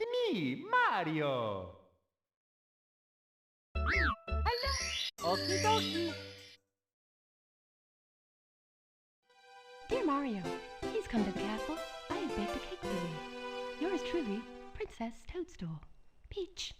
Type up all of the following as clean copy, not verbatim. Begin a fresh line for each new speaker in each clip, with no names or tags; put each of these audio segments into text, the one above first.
It's me, Mario. Hello. Okie dokie.
Dear Mario, please come to the castle. I have baked a cake for you. Yours truly, Princess Toadstool. Peach.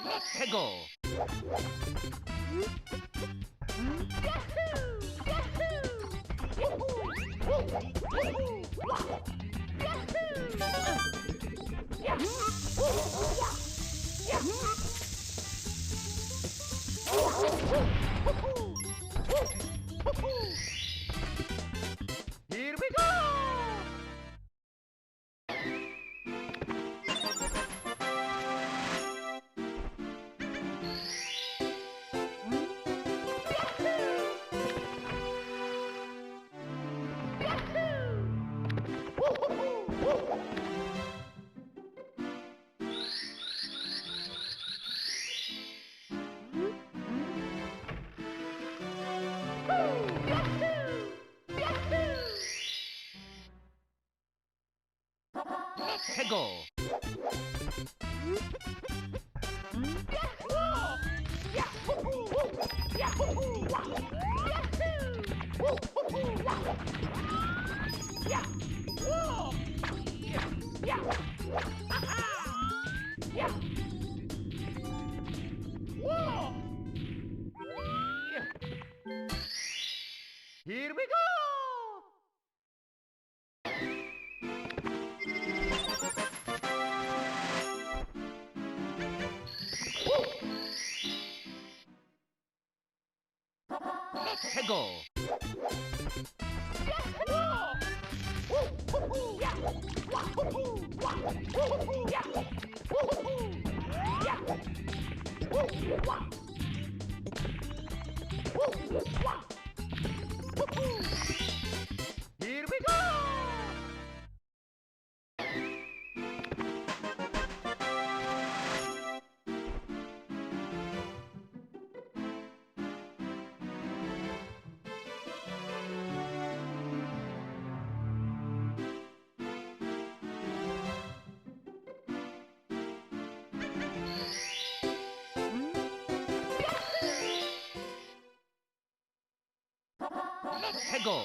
Let's go. Here we go. Let's go. Here we go. Let's go. Here we go. Let's go.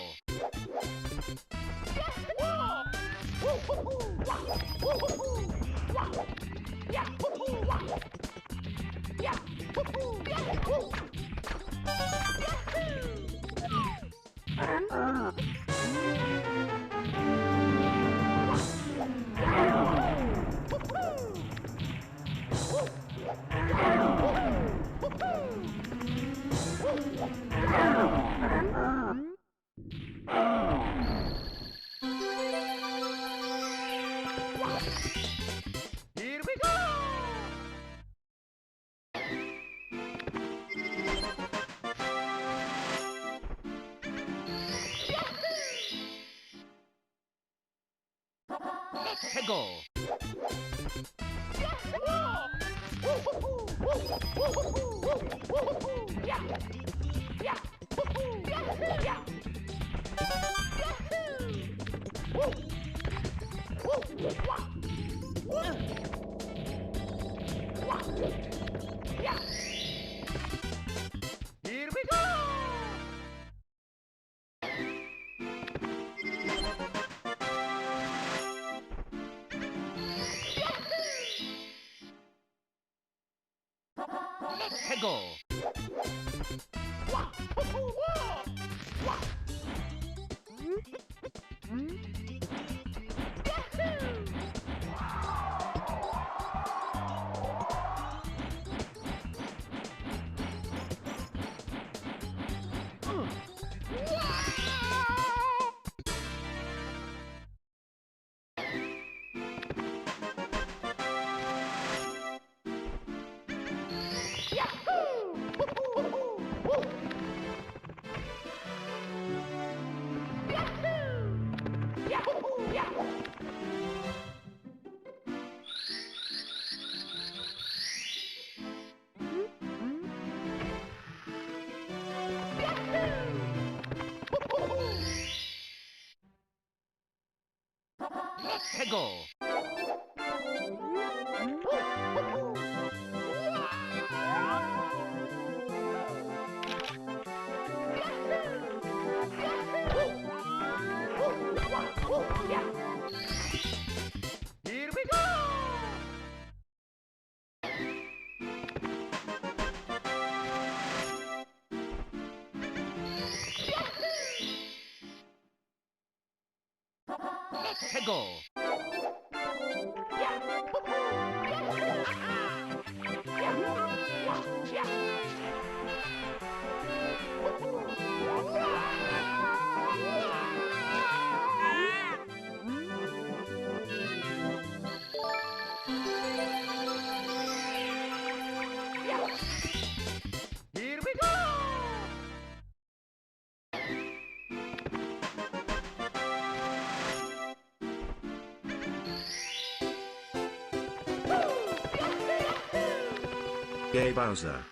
Here we go. Let's go. Here we go. Let's go. Let's go. Here we go. Let's go. Here we go.
Yay Bowser.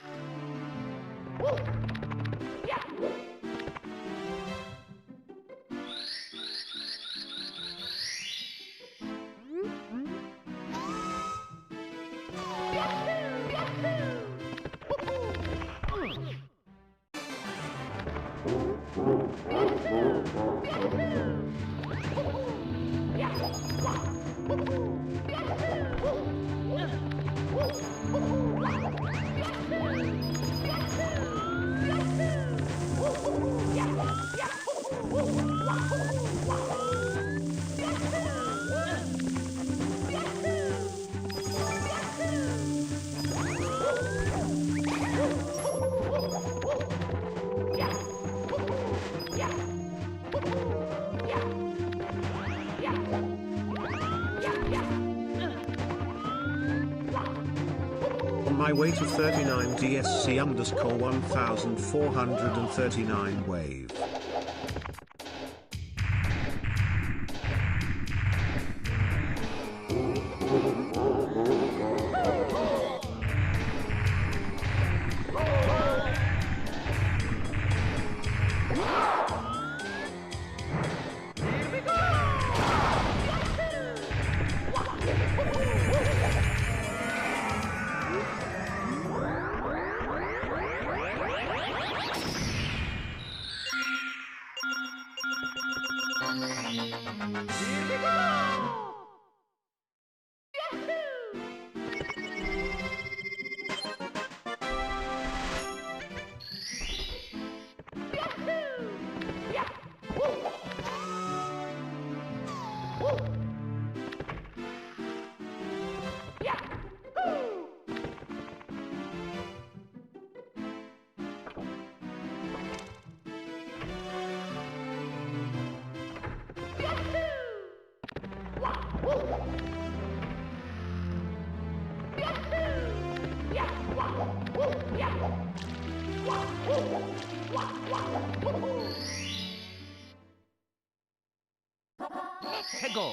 On my way to 39 DSC _ 1439 wave. Let's go.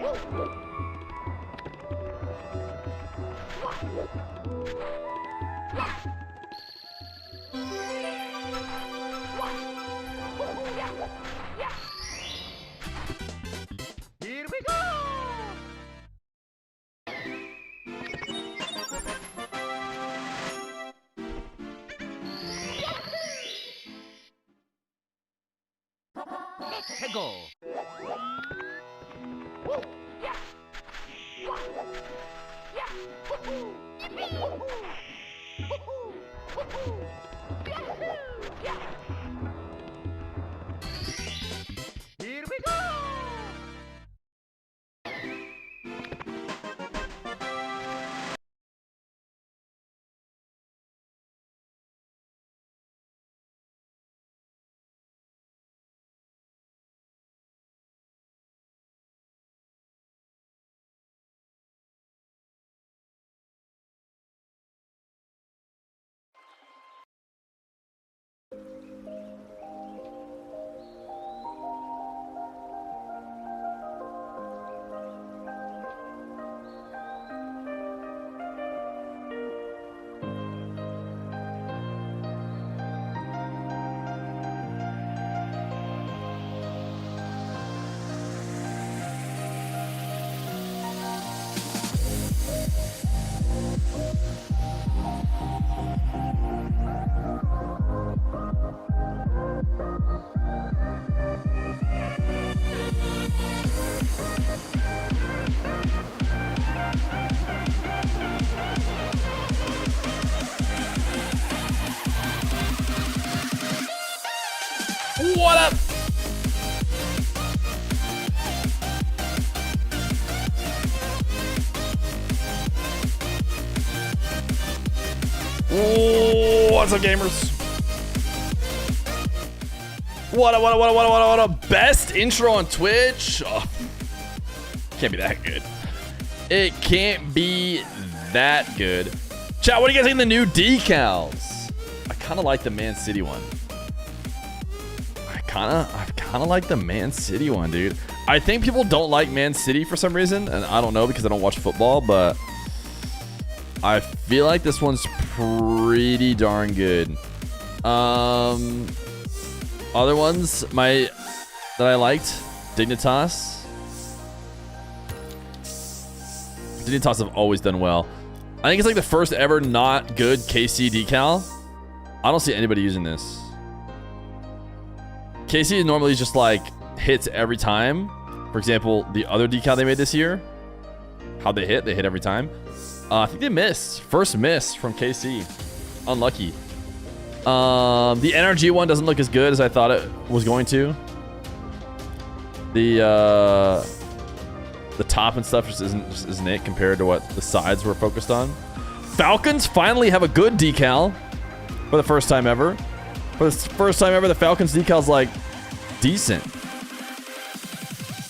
Here we go! Let's go! Here we go!
What up? What's up, gamers? What up? Best intro on Twitch? Oh, can't be that good. It can't be that good. Chat, what do you guys think of the new decals? I kind of like the Man City one. I kind of like the Man City one, dude. I think people don't like Man City for some reason, and I don't know because I don't watch football, but I feel like this one's pretty darn good. Other ones that I liked, Dignitas. Dignitas have always done well. I think it's like the first ever not good KC decal. I don't see anybody using this. KC normally just like hits every time. For example, the other decal they made this year, how they hit every time. I think they missed. First miss from KC. Unlucky. The NRG one doesn't look as good as I thought it was going to. The top and stuff just isn't it compared to what the sides were focused on. Falcons finally have a good decal for the first time ever. For the first time ever, the Falcons decal's like decent.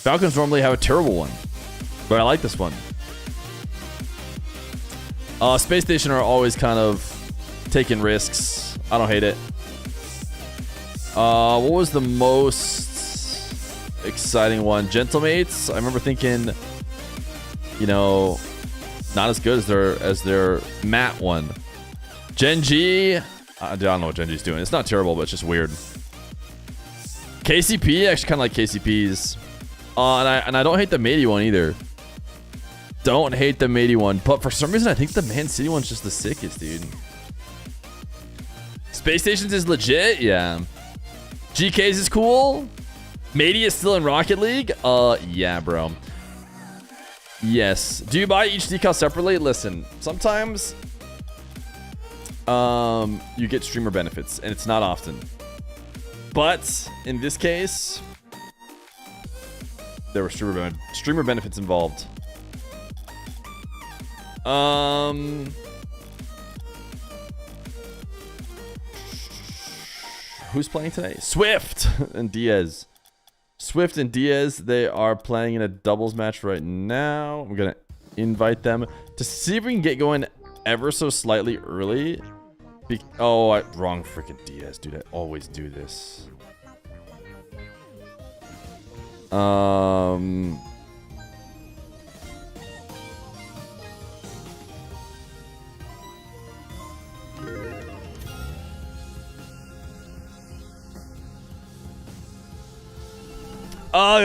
Falcons normally have a terrible one, but I like this one. Space Station are always kind of taking risks. I don't hate it. What was the most exciting one? Gentlemates. I remember thinking, you know, not as good as their Matt one. Gen G. I don't know what Gen G's doing. It's not terrible, but it's just weird. KCP, actually kind of like KCP's. And I don't hate the matey one either. Don't hate the matey one, but for some reason I think the Man City one's just the sickest, dude. Space Stations is legit, yeah. GK's is cool. Matey is still in Rocket League. Yeah, bro. Yes. Do you buy each decal separately? Listen, sometimes you get streamer benefits, and it's not often. But in this case, there were streamer benefits involved. Who's playing today? Swift and Diaz. Swift and Diaz, they are playing in a doubles match right now. I'm gonna invite them to see if we can get going ever so slightly early. Wrong freaking Diaz, dude. I always do this.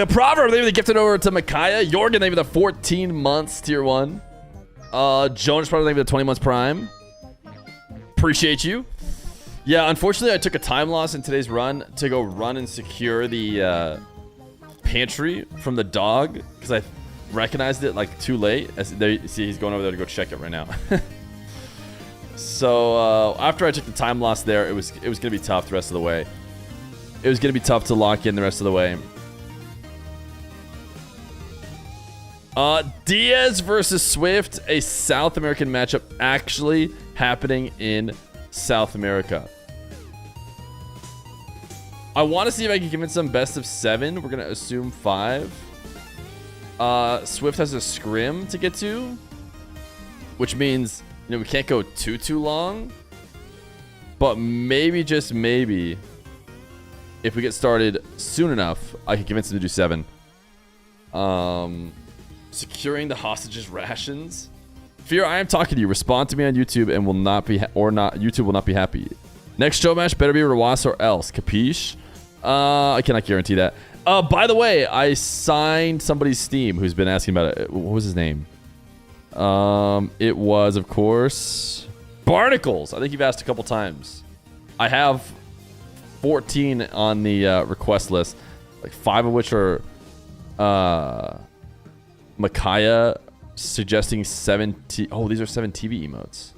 Proverb, they gifted over to Micaiah. Jorgen, they the 14 months tier 1. Jonas probably the 20 months prime. Appreciate you. Yeah, unfortunately, I took a time loss in today's run to go run and secure the pantry from the dog because I recognized it like too late. As they see, he's going over there to go check it right now. So after I took the time loss there, it was gonna be tough the rest of the way. It was gonna be tough to lock in the rest of the way. Diaz versus Swift, a South American matchup actually happening in South America. I want to see if I can convince them best of 7. We're gonna assume 5. Swift has a scrim to get to, which means we can't go too long. But maybe, just maybe, if we get started soon enough, I can convince them to do 7. Securing the hostages' rations. Fear, I am talking to you. Respond to me on YouTube and will not be YouTube will not be happy. Next show match better be Rawas or else. Capiche? I cannot guarantee that. By the way, I signed somebody's Steam who's been asking about it. What was his name? It was, of course, Barnacles. I think you've asked a couple times. I have 14 on the request list, like 5 of which are Micaiah suggesting 7. Oh, these are 7 TV emotes.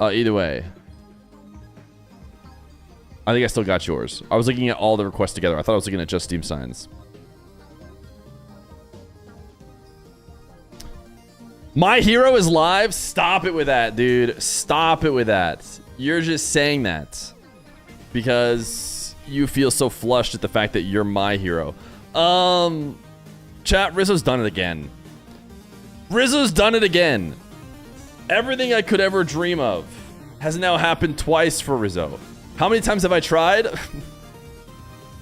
Either way, I think I still got yours. I was looking at all the requests together. I thought I was looking at just Steam signs. My hero is live. Stop it with that, dude. Stop it with that. You're just saying that because you feel so flushed at the fact that you're my hero. Chat, Rizzo's done it again. Rizzo's done it again. Everything I could ever dream of has now happened twice for Rizzo. How many times have I tried?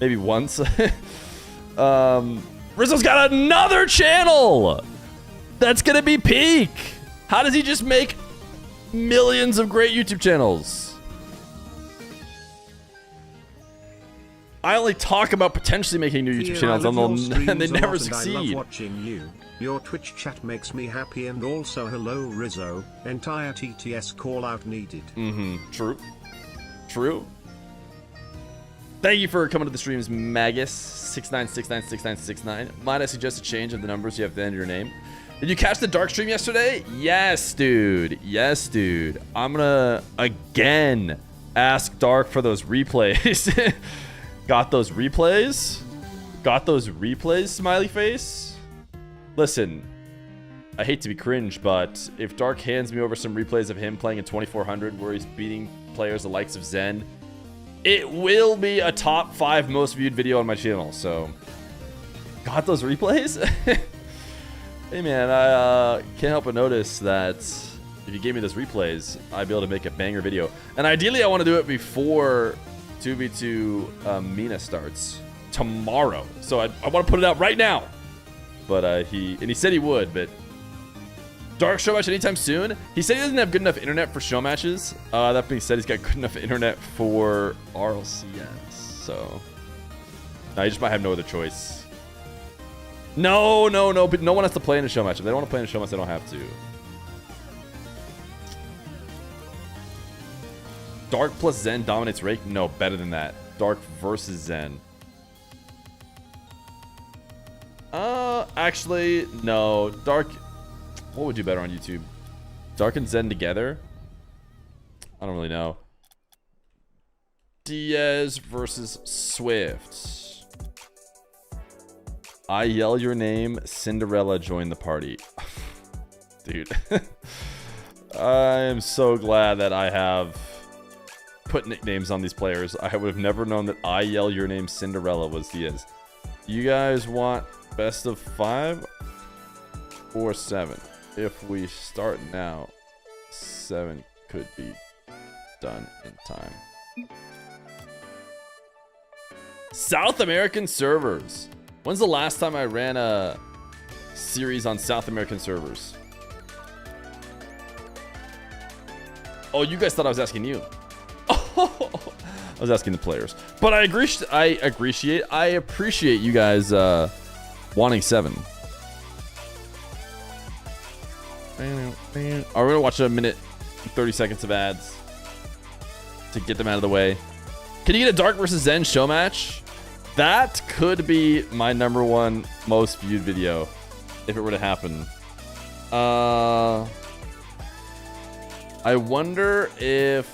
Maybe once. Rizzo's got another channel that's gonna be peak. How does he just make millions of great YouTube channels? I only talk about potentially making new YouTube channels and they never succeed.
I love watching you. Your Twitch chat makes me happy, and also hello Rizzo. Entire TTS call out needed.
True. True. Thank you for coming to the streams, Magus69696969. Might I suggest a change of the numbers you have at the end of your name? Did you catch the dark stream yesterday? Yes, dude. Yes, dude. I'm gonna again ask Dark for those replays. Got those replays? Got those replays, smiley face? Listen, I hate to be cringe, but if Dark hands me over some replays of him playing in 2400 where he's beating players the likes of Zen, it will be a top 5 most viewed video on my channel. So, got those replays? Hey man, I can't help but notice that if you gave me those replays, I'd be able to make a banger video. And ideally, I want to do it before 2v2 Mina starts tomorrow. So I want to put it out right now. But he said he would, but Dark show match anytime soon. He said he doesn't have good enough internet for show matches. That being said, he's got good enough internet for RLCS. So he just might have no other choice. No, but no one has to play in a show match. If they don't want to play in a show match, they don't have to. Dark plus Zen dominates Rake? No, better than that. Dark versus Zen. Actually, no. Dark, what would do better on YouTube? Dark and Zen together? I don't really know. Diaz versus Swift. I yell your name, Cinderella, join the party. Dude. I am so glad that I have put nicknames on these players. I would have never known that I yell your name, Cinderella, was Diaz. You guys want best of 5 or 7? If we start now, 7 could be done in time. South American servers. When's the last time I ran a series on South American servers? Oh, you guys thought I was asking you. Oh, I was asking the players. But I appreciate you guys wanting 7. Are we gonna watch a minute 30 seconds of ads to get them out of the way? Can you get a Dark versus Zen show match? That could be my #1 most viewed video if it were to happen. I wonder if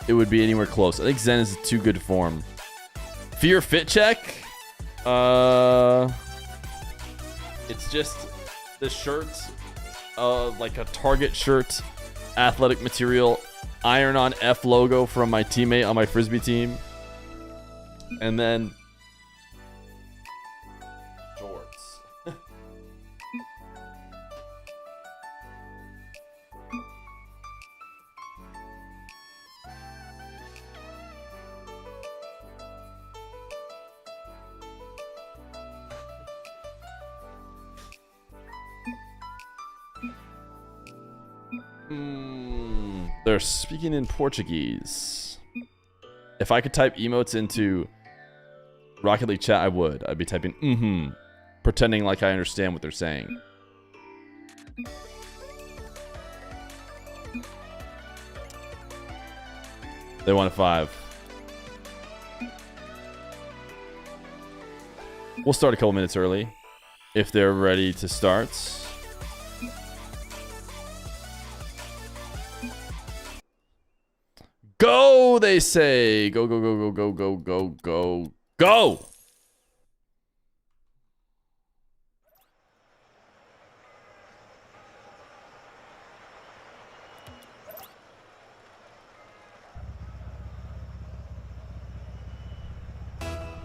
it would be anywhere close. I think Zen is too good form. Fear fit check. It's just the shirt, like a Target shirt, athletic material, iron-on F logo from my teammate on my Frisbee team, and then shorts. They're speaking in Portuguese. If I could type emotes into Rocket League chat, I would. I'd be typing pretending like I understand what they're saying. They want a 5. We'll start a couple minutes early if they're ready to start. Go, they say. Go, go, go, go, go, go, go, go, go.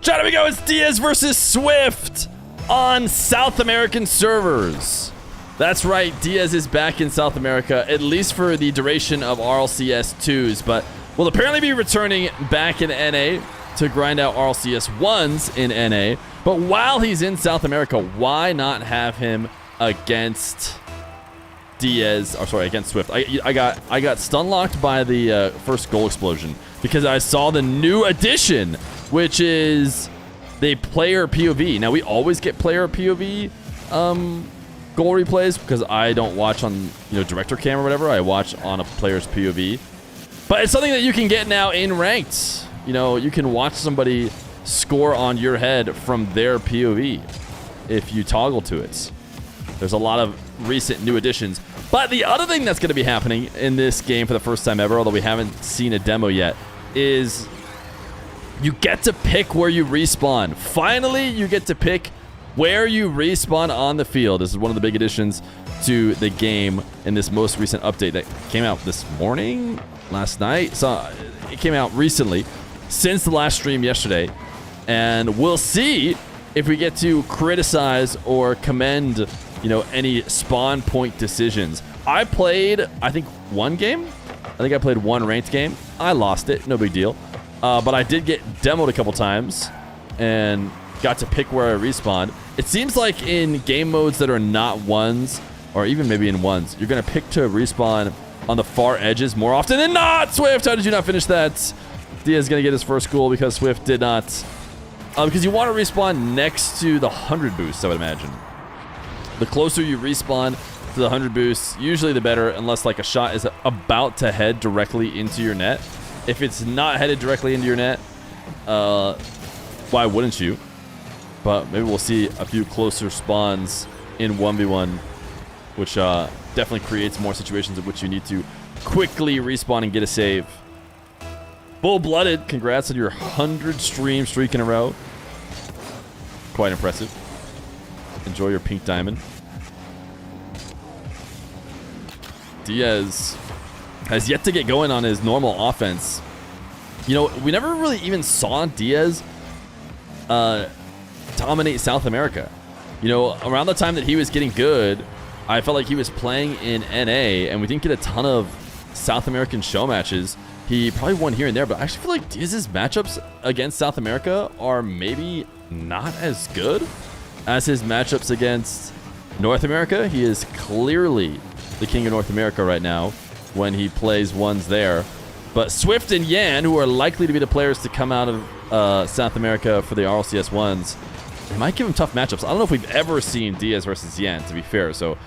Chat, we go. It's Diaz versus Swift on South American servers. That's right. Diaz is back in South America, at least for the duration of RLCS 2s, but will apparently be returning back in NA to grind out RLCS 1s in NA. But while he's in South America, why not have him against Diaz? Or sorry, against Swift. I got stun locked by the first goal explosion because I saw the new addition, which is the player POV. Now we always get player POV goal replays because I don't watch on director cam or whatever. I watch on a player's POV. But it's something that you can get now in ranked. You can watch somebody score on your head from their POV if you toggle to it. There's a lot of recent new additions. But the other thing that's going to be happening in this game for the first time ever, although we haven't seen a demo yet, is you get to pick where you respawn. Finally, you get to pick where you respawn on the field. This is one of the big additions to the game in this most recent update that came out this morning, last night. So it came out recently, since the last stream yesterday, and we'll see if we get to criticize or commend, any spawn point decisions. I played, I think, one game. I think I played one ranked game. I lost it, no big deal. But I did get demoed a couple times and got to pick where I respawned. It seems like in game modes that are not ones, or even maybe in ones, you're going to pick to respawn on the far edges more often than not. Swift, how did you not finish that? Diaz is going to get his first goal because Swift did not. Because you want to respawn next to the 100 boosts, I would imagine. The closer you respawn to the 100 boosts, usually the better, unless like a shot is about to head directly into your net. If it's not headed directly into your net, why wouldn't you? But maybe we'll see a few closer spawns in 1v1, which definitely creates more situations in which you need to quickly respawn and get a save. Full-blooded, congrats on your 100 stream streak in a row. Quite impressive. Enjoy your pink diamond. Diaz has yet to get going on his normal offense. We never really even saw Diaz dominate South America. Around the time that he was getting good, I felt like he was playing in NA, and we didn't get a ton of South American show matches. He probably won here and there, but I actually feel like Diaz's matchups against South America are maybe not as good as his matchups against North America. He is clearly the king of North America right now. when he plays ones there. But Swift and Yan, who are likely to be the players to come out of South America for the RLCS ones, they might give him tough matchups. I don't know if we've ever seen Diaz versus Yan, to be fair, so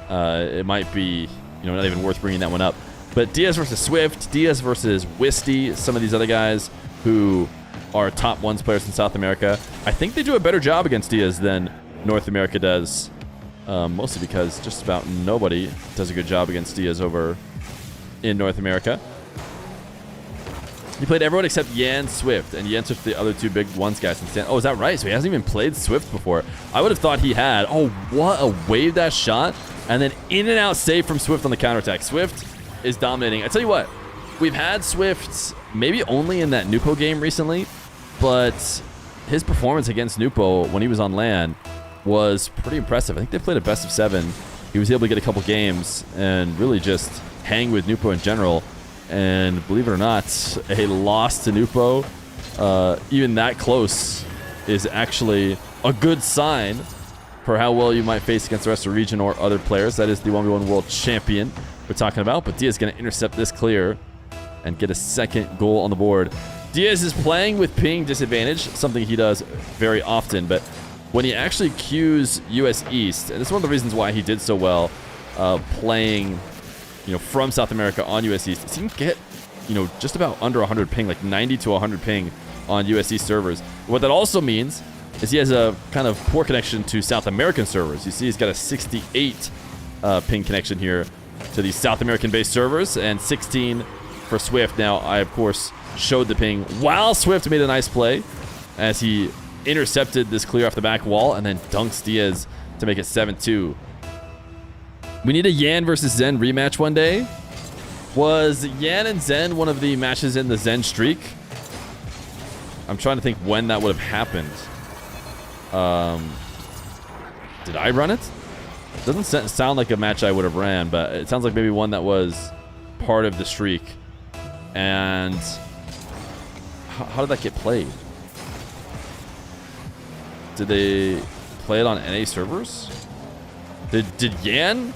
it might be not even worth bringing that one up. But Diaz versus Swift, Diaz versus Wisty, some of these other guys who are top ones players in South America, I think they do a better job against Diaz than North America does, mostly because just about nobody does a good job against Diaz over in North America. He played everyone except Yan Swift, and Yan Swift the other two big ones guys. Oh, is that right? So he hasn't even played Swift before. I would have thought he had. Oh, what a wave dash shot, and then in and out save from Swift on the counterattack. Swift is dominating. I tell you what, we've had Swift maybe only in that Nupo game recently, but his performance against Nupo when he was on LAN was pretty impressive. I think they played a best of 7. He was able to get a couple games and really just hang with Nupo in general. And believe it or not, a loss to Nupo, even that close, is actually a good sign for how well you might face against the rest of the region or other players. That is the 1v1 world champion we're talking about. But Diaz is going to intercept this clear and get a second goal on the board. Diaz is playing with ping disadvantage, something he does very often. But when he actually queues US East, and this is one of the reasons why he did so well playing from South America on US East, he can get, just about under 100 ping, like 90 to 100 ping on US East servers. What that also means is he has a kind of poor connection to South American servers. You see he's got a 68 ping connection here to these South American-based servers, and 16 for Swift. Now, I, of course, showed the ping while Swift made a nice play as he intercepted this clear off the back wall and then dunks Diaz to make it 7-2. We need a Yan versus Zen rematch one day. Was Yan and Zen one of the matches in the Zen streak? I'm trying to think when that would have happened. Did I run it? Doesn't sound like a match I would have ran, but it sounds like maybe one that was part of the streak. And how did that get played? Did they play it on NA servers? Did Yan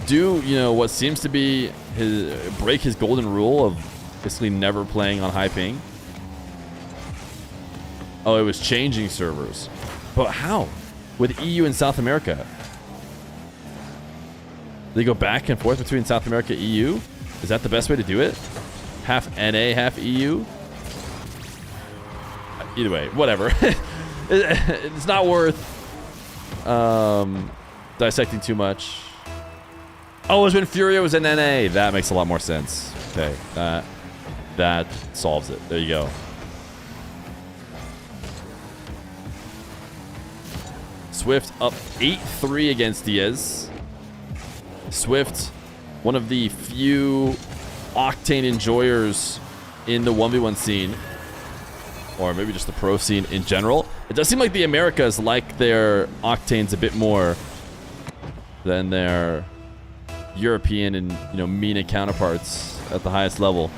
do what seems to be break his golden rule of basically never playing on high ping? Oh, it was changing servers. But how? With EU and South America? They go back and forth between South America and EU? Is that the best way to do it? Half NA, half EU? Either way, whatever. It's not worth dissecting too much. Oh, it was when Furia was in NA. That makes a lot more sense. Okay, that solves it. There you go. Swift up 8-3 against Diaz. Swift, one of the few Octane enjoyers in the 1v1 scene, or maybe just the pro scene in general. It does seem like the Americas like their Octanes a bit more than their European and MENA counterparts at the highest level.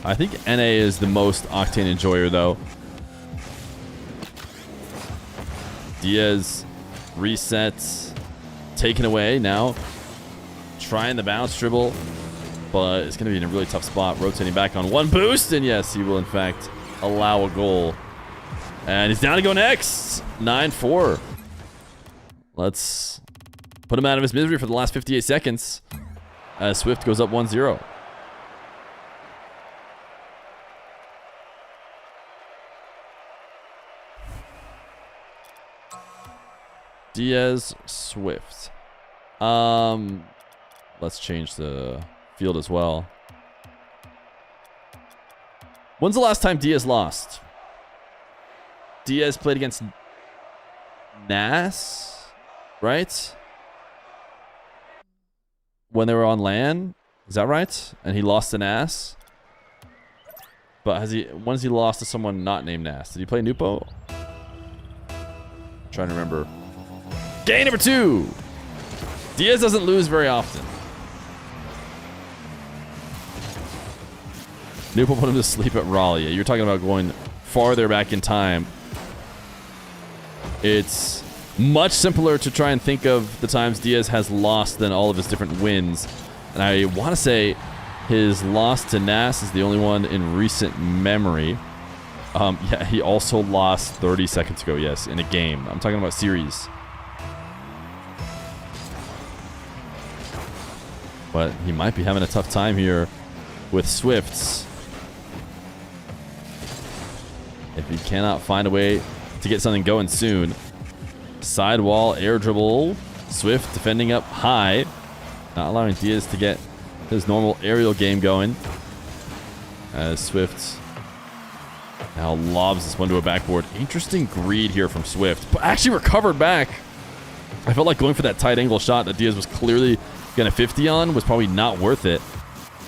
I think NA is the most Octane enjoyer though. Diaz resets, taken away now, trying the bounce dribble, but it's going to be in a really tough spot, rotating back on one boost, and yes, he will in fact allow a goal. And he's down to go next. 9-4. Let's put him out of his misery for the last 58 seconds as Swift goes up 1-0. Diaz, Swift. Let's change the field as well. When's the last time Diaz lost? Diaz played against NAS, right? When they were on LAN, is that right? And he lost to NAS. But when has he lost to someone not named NAS? Did he play Nupo? Trying to remember. Game number 2. Diaz doesn't lose very often. Nupo put him to sleep at Raleigh. You're talking about going farther back in time It's much simpler to try and think of the times Diaz has lost than all of his different wins. And I want to say his loss to Nas is the only one in recent memory. Yeah, he also lost 30 seconds ago, yes, in a game. I'm talking about series. But he might be having a tough time here with Swifts. If he cannot find a way to get something going soon. Sidewall, air dribble. Swift defending up high. Not allowing Diaz to get his normal aerial game going. As Swift now lobs this one to a backboard. Interesting greed here from Swift. But actually recovered back. I felt like going for that tight angle shot that Diaz was clearly going to 50 on was probably not worth it.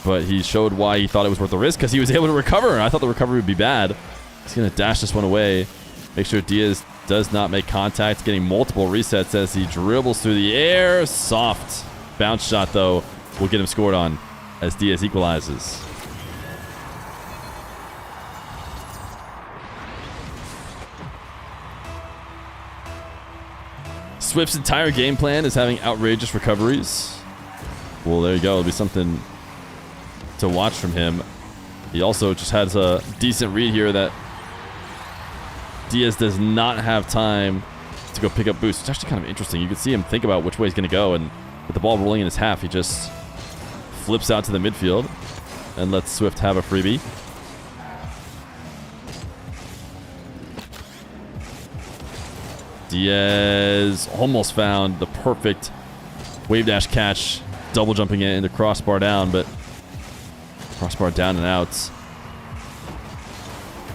But he showed why he thought it was worth the risk because he was able to recover. I thought the recovery would be bad. He's going to dash this one away. Make sure Diaz does not make contact. Getting multiple resets as he dribbles through the air. Soft bounce shot, though, will get him scored on as Diaz equalizes. Swift's entire game plan is having outrageous recoveries. Well, there you go. It'll be something to watch from him. He also just has a decent read here that Diaz does not have time to go pick up boost. It's actually kind of interesting. You can see him think about which way he's going to go, and with the ball rolling in his half, he just flips out to the midfield and lets Swift have a freebie. Diaz almost found the perfect wave dash catch, double jumping it into crossbar down, but crossbar down and out.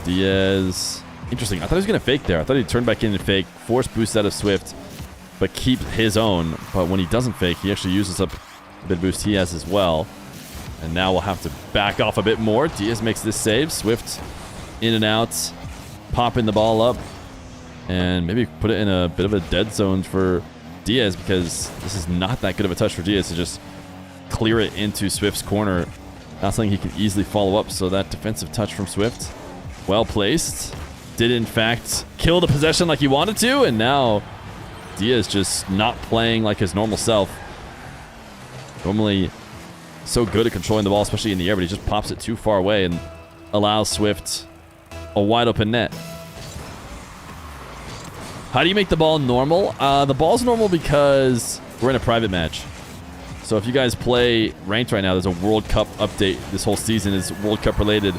Diaz, interesting. I thought he was going to fake there. I thought he'd turn back in and fake, force boost out of Swift, but keep his own. But when he doesn't fake, he actually uses up the bit of boost he has as well. And now we'll have to back off a bit more. Diaz makes this save. Swift in and out, popping the ball up, and maybe put it in a bit of a dead zone for Diaz because this is not that good of a touch for Diaz to just clear it into Swift's corner. Not something he can easily follow up, so that defensive touch from Swift, well placed. Did in fact kill the possession like he wanted to, and now Diaz just not playing like his normal self. Normally so good at controlling the ball, especially in the air, but he just pops it too far away and allows Swift a wide open net. How do you make the ball normal? The ball's normal because we're in a private match. So if you guys play ranked right now, there's a World Cup update. This whole season is World Cup related.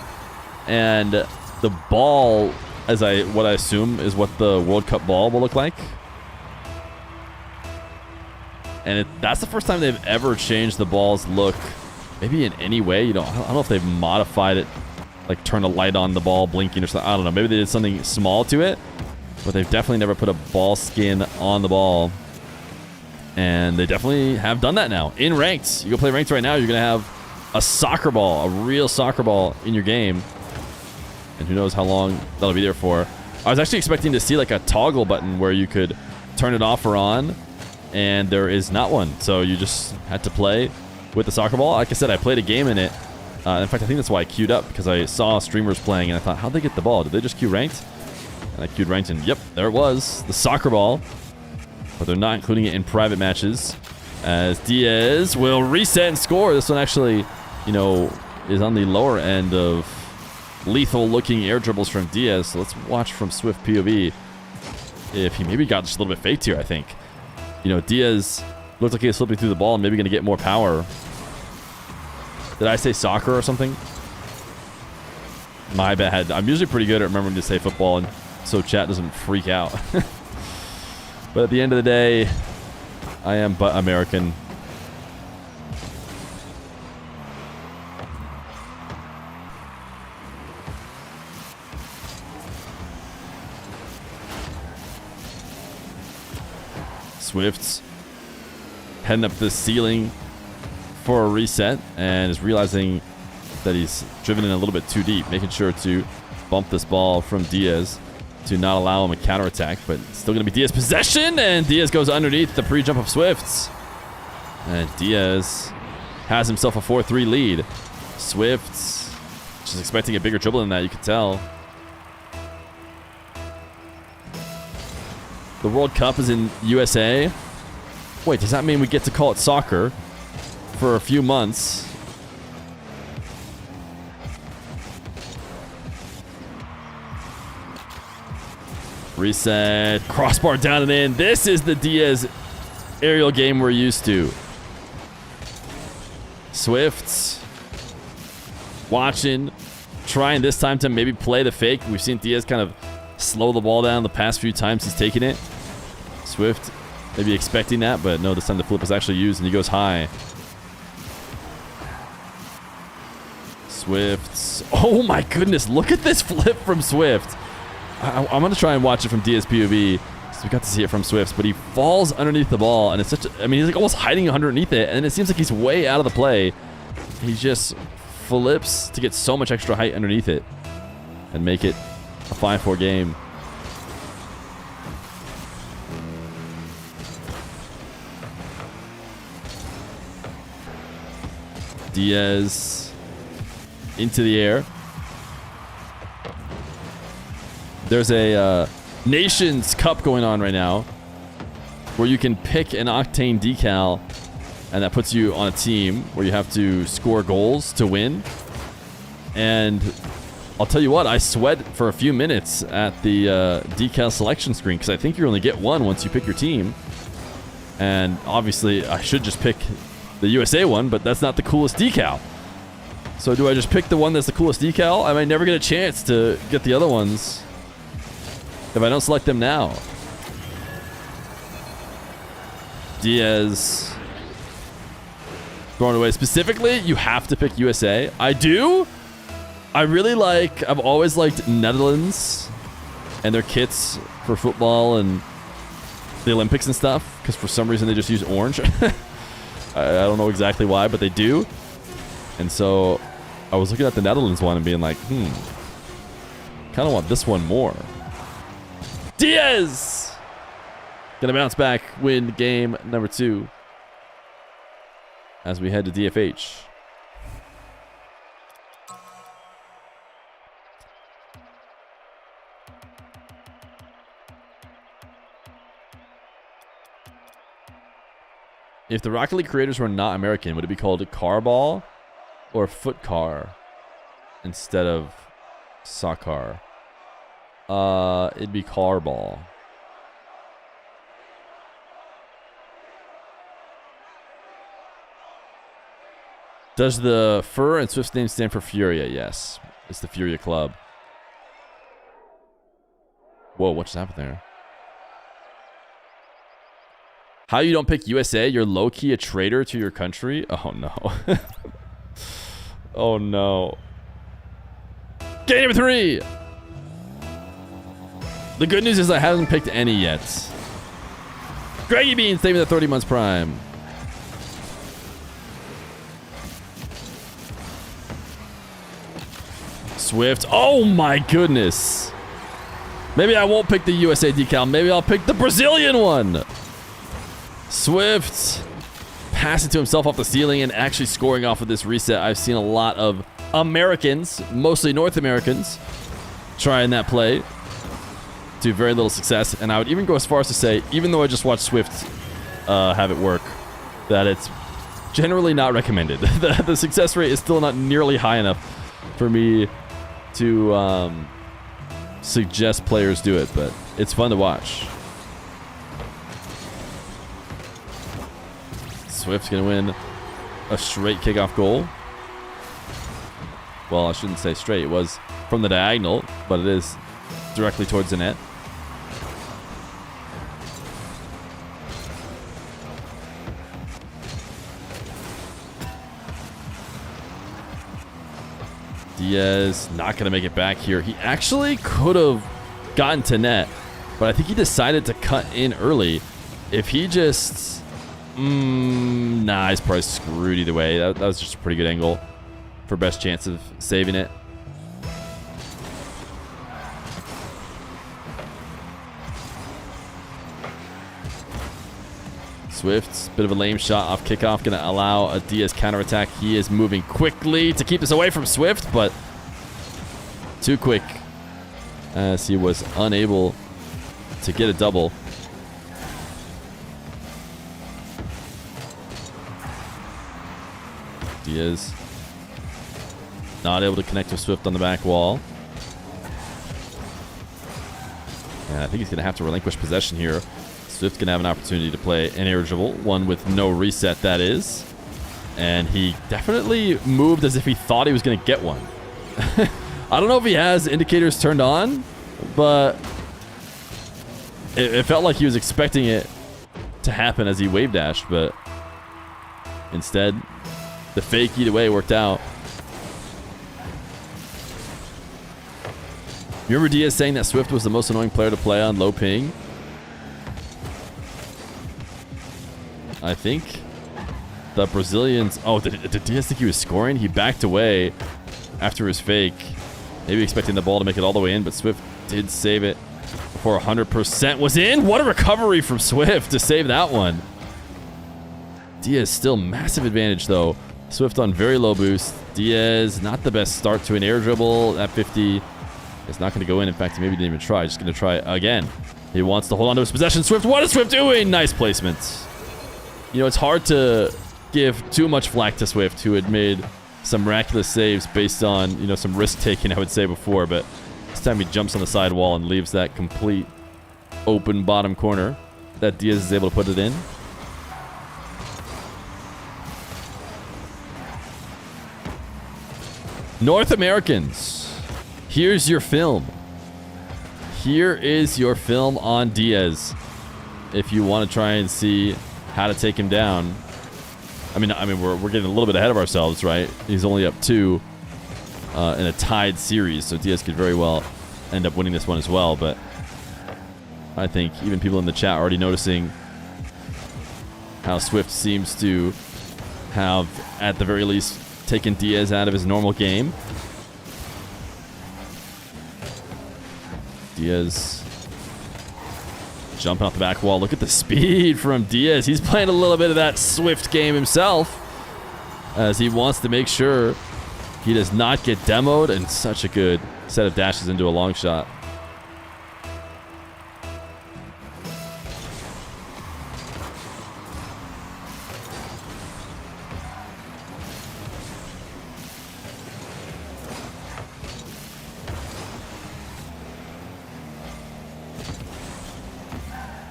And the ball, what I assume is what the World Cup ball will look like. And that's the first time they've ever changed the ball's look, maybe in any way. I don't know if they've modified it, like turn a light on the ball blinking or something. I don't know. Maybe they did something small to it. But they've definitely never put a ball skin on the ball. And they definitely have done that now. In ranked. You go play ranked right now, you're going to have a soccer ball, a real soccer ball in your game. And who knows how long that'll be there for. I was actually expecting to see like a toggle button where you could turn it off or on. And there is not one. So you just had to play with the soccer ball. Like I said, I played a game in it. In fact, I think that's why I queued up. Because I saw streamers playing and I thought, how'd they get the ball? Did they just queue ranked? And I queued ranked and yep, there it was. The soccer ball. But they're not including it in private matches. As Diaz will reset and score. This one actually, is on the lower end of lethal looking air dribbles from Diaz. So let's watch from Swift POV if he maybe got just a little bit faked here, I think. Diaz looked like he was slipping through the ball and maybe going to get more power. Did I say soccer or something? My bad. I'm usually pretty good at remembering to say football, and so chat doesn't freak out. But at the end of the day, I am but American. Swift's heading up the ceiling for a reset and is realizing that he's driven in a little bit too deep, making sure to bump this ball from Diaz to not allow him a counterattack, but it's still going to be Diaz possession, and Diaz goes underneath the pre-jump of Swift. And Diaz has himself a 4-3 lead. Swift just expecting a bigger dribble than that, you could tell. The World Cup is in USA. Wait, does that mean we get to call it soccer for a few months? Reset. Crossbar down and in. This is the Diaz aerial game we're used to. Swift. Watching. Trying this time to maybe play the fake. We've seen Diaz kind of slow the ball down the past few times he's taken it. Swift maybe expecting that, but no, this time the flip is actually used and he goes high. Swift. Oh my goodness, look at this flip from Swift. I'm going to try and watch it from Diaz POV. So we got to see it from Swift, but he falls underneath the ball and it's such a, I mean, he's like almost hiding underneath it and it seems like he's way out of the play. He just flips to get so much extra height underneath it and make it a 5-4 game. Diaz into the air. There's a Nations Cup going on right now where you can pick an Octane decal and that puts you on a team where you have to score goals to win. And I'll tell you what, I sweat for a few minutes at the decal selection screen because I think you only get one once you pick your team. And obviously I should just pick the USA one, but that's not the coolest decal. So do I just pick the one that's the coolest decal? I might never get a chance to get the other ones if I don't select them now. Diaz throwing away. Specifically, you have to pick USA. I do. I've always liked Netherlands and their kits for football and the Olympics and stuff, because for some reason they just use orange. I don't know exactly why, but they do. And so I was looking at the Netherlands one and being like, kind of want this one more. Diaz! Gonna bounce back, win game number 2 as we head to DFH. If the Rocket League creators were not American, would it be called a car ball or foot car instead of soccer? It'd be car ball. Does the Feer and Swift's name stand for Furia? Yes. It's the Furia Club. Whoa, what just happened there? How you don't pick USA? You're low-key a traitor to your country? Oh, no. Oh, no. Game number 3! The good news is I haven't picked any yet. Greggy Bean saving the 30 months prime. Swift. Oh my goodness. Maybe I won't pick the USA decal. Maybe I'll pick the Brazilian one. Swift. Pass it to himself off the ceiling and actually scoring off of this reset. I've seen a lot of Americans, mostly North Americans, trying that play to very little success. And I would even go as far as to say, even though I just watched Swift have it work, that it's generally not recommended. The success rate is still not nearly high enough for me to suggest players do it, but it's fun to watch. Swift's gonna win a straight kickoff goal. Well, I shouldn't say straight. It was from the diagonal, but it is directly towards the net. Diaz not going to make it back here. He actually could have gotten to net, but I think he decided to cut in early. If he just... nah, he's probably screwed either way. That was just a pretty good angle for best chance of saving it. Swift, bit of a lame shot off kickoff, going to allow a Diaz counterattack. He is moving quickly to keep this away from Swift, but too quick as he was unable to get a double. Diaz not able to connect with Swift on the back wall. And I think he's going to have to relinquish possession here. Swift's going to have an opportunity to play an air dribble, one with no reset, that is. And he definitely moved as if he thought he was going to get one. I don't know if he has indicators turned on, but it felt like he was expecting it to happen as he wave dashed, but instead, the fake either way worked out. You remember Diaz saying that Swift was the most annoying player to play on low ping? I think the Brazilians... Oh, did Diaz think he was scoring? He backed away after his fake. Maybe expecting the ball to make it all the way in, but Swift did save it before 100% was in. What a recovery from Swift to save that one. Diaz still massive advantage, though. Swift on very low boost. Diaz, not the best start to an air dribble. That 50 is not going to go in. In fact, he maybe didn't even try. Just going to try again. He wants to hold on to his possession. Swift, what is Swift doing? Nice placement. You know, it's hard to give too much flack to Swift, who had made some miraculous saves based on, you know, some risk-taking, I would say, before. But this time he jumps on the side wall and leaves that complete open bottom corner that Diaz is able to put it in. North Americans, here's your film. Here is your film on Diaz. If you want to try and see how to take him down. I mean, we're getting a little bit ahead of ourselves, right? He's only up 2 in a tied series, so Diaz could very well end up winning this one as well. But I think even people in the chat are already noticing how Swift seems to have, at the very least, taken Diaz out of his normal game. Diaz jumping off the back wall. Look at the speed from Diaz. He's playing a little bit of that Swift game himself, as he wants to make sure he does not get demoed, and such a good set of dashes into a long shot.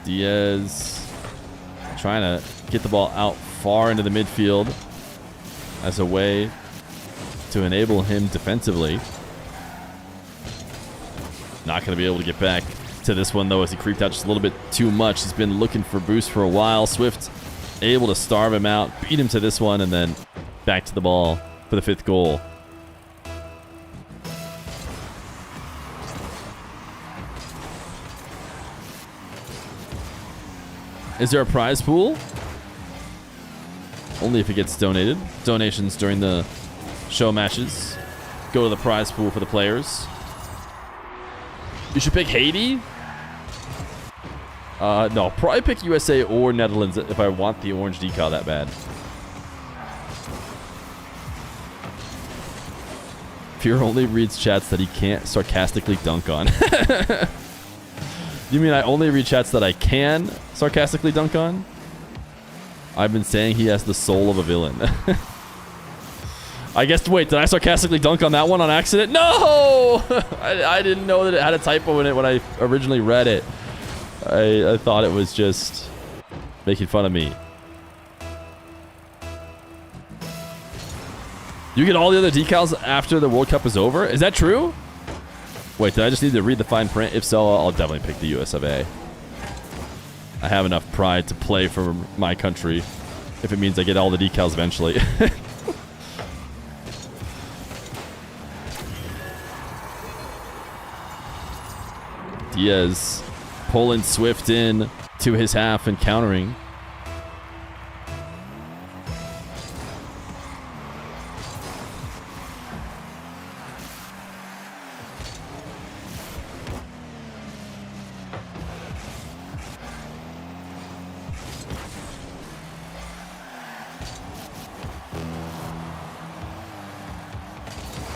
Diaz trying to get the ball out far into the midfield as a way to enable him defensively. Not going to be able to get back to this one, though, as he creeped out just a little bit too much. He's been looking for boost for a while. Swift able to starve him out, beat him to this one, and then back to the ball for the 5th goal. Is there a prize pool? Only if it gets donated. Donations during the show matches go to the prize pool for the players. You should pick Haiti? No, probably pick USA or Netherlands if I want the orange decal that bad. Feer only reads chats that he can't sarcastically dunk on. You mean I only read chats that I can sarcastically dunk on? I've been saying he has the soul of a villain. I guess, wait, did I sarcastically dunk on that one on accident? No! I didn't know that it had a typo in it when I originally read it. I thought it was just making fun of me. You get all the other decals after the World Cup is over? Is that true? Wait, did I just need to read the fine print? If so, I'll definitely pick the US of A. I have enough pride to play for my country if it means I get all the decals eventually. Diaz pulling Swift in to his half and countering.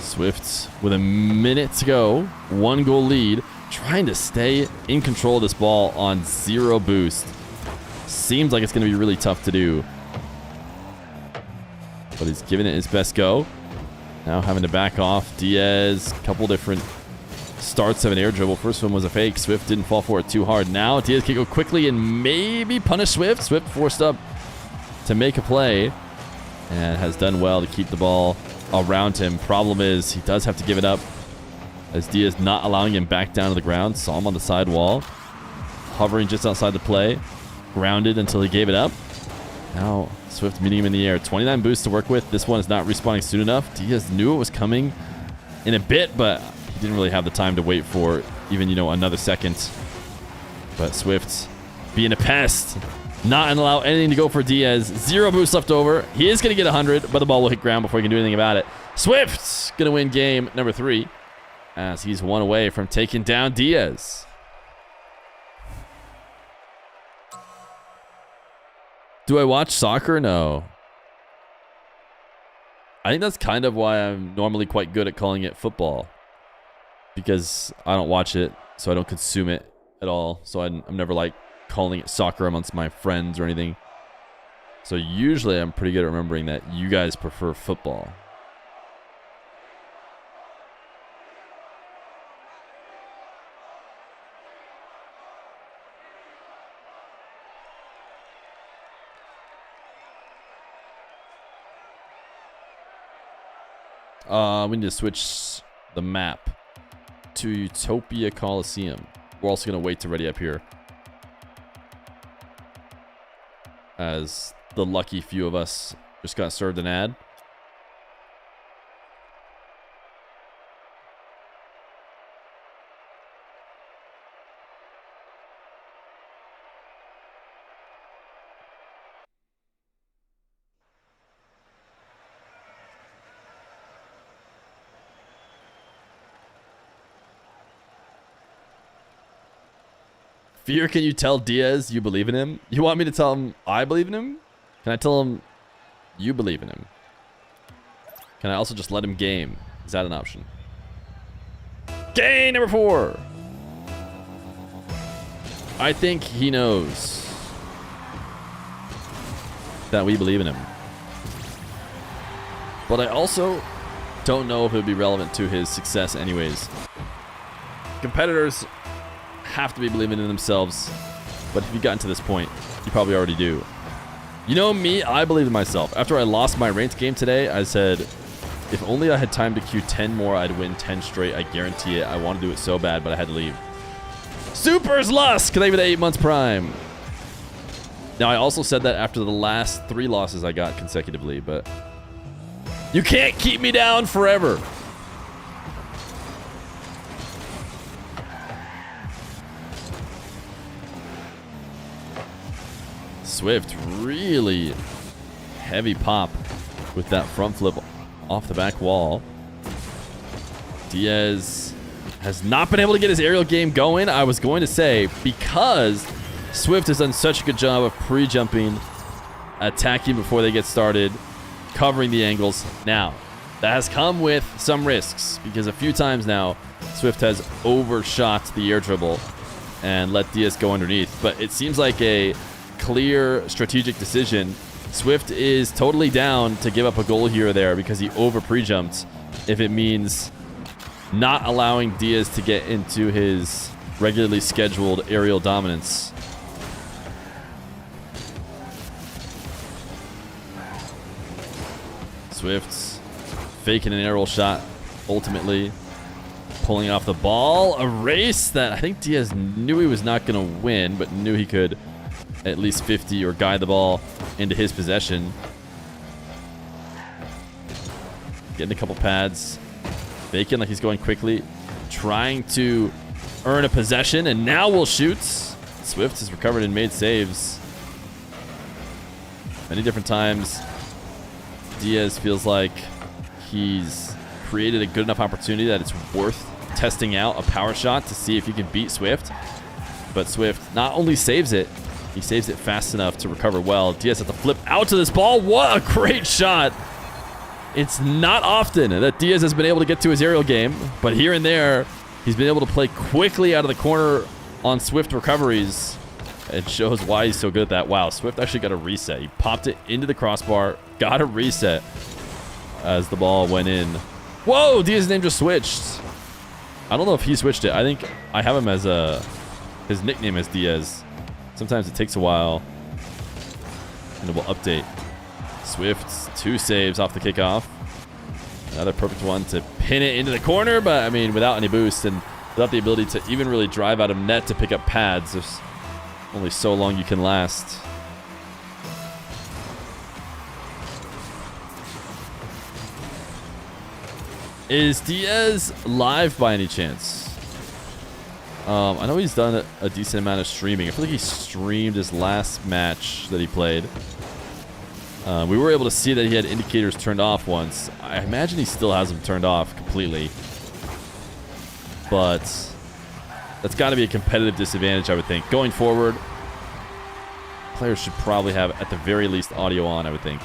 Swift with a minute to go, 1-goal lead, trying to stay in control of this ball on 0 boost. Seems like it's going to be really tough to do. but he's giving it his best go. Now having to back off. Diaz, a couple different starts of an air dribble. First one was a fake. Swift didn't fall for it too hard. Now Diaz can go quickly and maybe punish Swift. Swift forced up to make a play and has done well to keep the ball around him. Problem is he does have to give it up as Diaz not allowing him back down to the ground. Saw him on the side wall, hovering just outside the play, grounded until he gave it up. Now Swift meeting him in the air. 29 boosts to work with. This one is not respawning soon enough. Diaz knew it was coming in a bit, but he didn't really have the time to wait for even, you know, another second. But Swift being a pest, not allow anything to go for Diaz. 0 boosts left over. He is going to get 100, but the ball will hit ground before he can do anything about it. Swift's going to win game number 3 as he's 1 away from taking down Diaz. Do I watch soccer? No. I think that's kind of why I'm normally quite good at calling it football. Because I don't watch it, so I don't consume it at all. So I'm never like calling it soccer amongst my friends or anything. So usually I'm pretty good at remembering that you guys prefer football. We need to switch the map to Utopia Coliseum. We're also going to wait to ready up here, as the lucky few of us just got served an ad. Fear, can you tell Diaz you believe in him? You want me to tell him I believe in him? Can I tell him you believe in him? Can I also just let him game? Is that an option? Game number 4. I think he knows that we believe in him. But I also don't know if it would be relevant to his success anyways. Competitors have to be believing in themselves, but if you've gotten to this point, you probably already do. You know me, I believe in myself. After I lost my ranked game today, I said, if only I had time to queue 10 more, I'd win 10 straight. I guarantee it. I want to do it so bad, but I had to leave. Super's Lusk! Thank you for the 8 months prime. Now, I also said that after the last 3 losses I got consecutively, but you can't keep me down forever. Swift, really heavy pop with that front flip off the back wall. Diaz has not been able to get his aerial game going. I was going to say, because Swift has done such a good job of pre-jumping, attacking before they get started, covering the angles. Now, that has come with some risks, because a few times now, Swift has overshot the air dribble and let Diaz go underneath. But it seems like a clear strategic decision. Swift is totally down to give up a goal here or there because he over pre-jumped, if it means not allowing Diaz to get into his regularly scheduled aerial dominance. Swift's faking an aerial shot, ultimately pulling off the ball. A race that I think Diaz knew he was not going to win, but knew he could at least 50 or guide the ball into his possession. Getting a couple pads. Faking like he's going quickly. Trying to earn a possession, and now will shoot. Swift has recovered and made saves many different times. Diaz feels like he's created a good enough opportunity that it's worth testing out a power shot to see if he can beat Swift. But Swift not only saves it, he saves it fast enough to recover well. Diaz has to flip out to this ball. What a great shot. It's not often that Diaz has been able to get to his aerial game, but here and there, he's been able to play quickly out of the corner on Swift recoveries It shows why he's so good at that. Wow, Swift actually got a reset. He popped it into the crossbar, got a reset as the ball went in. Whoa, Diaz's name just switched. I don't know if he switched it. I think I have him as his nickname is Diaz. Sometimes it takes a while, and it will update. Swift, 2 saves off the kickoff. Another perfect one to pin it into the corner, but I mean, without any boost and without the ability to even really drive out of net to pick up pads, there's only so long you can last. Is Diaz live by any chance? I know he's done a decent amount of streaming. I feel like he streamed his last match that he played. We were able to see that he had indicators turned off once. I imagine he still has them turned off completely. But that's got to be a competitive disadvantage, I would think. Going forward, players should probably have, at the very least, audio on, I would think.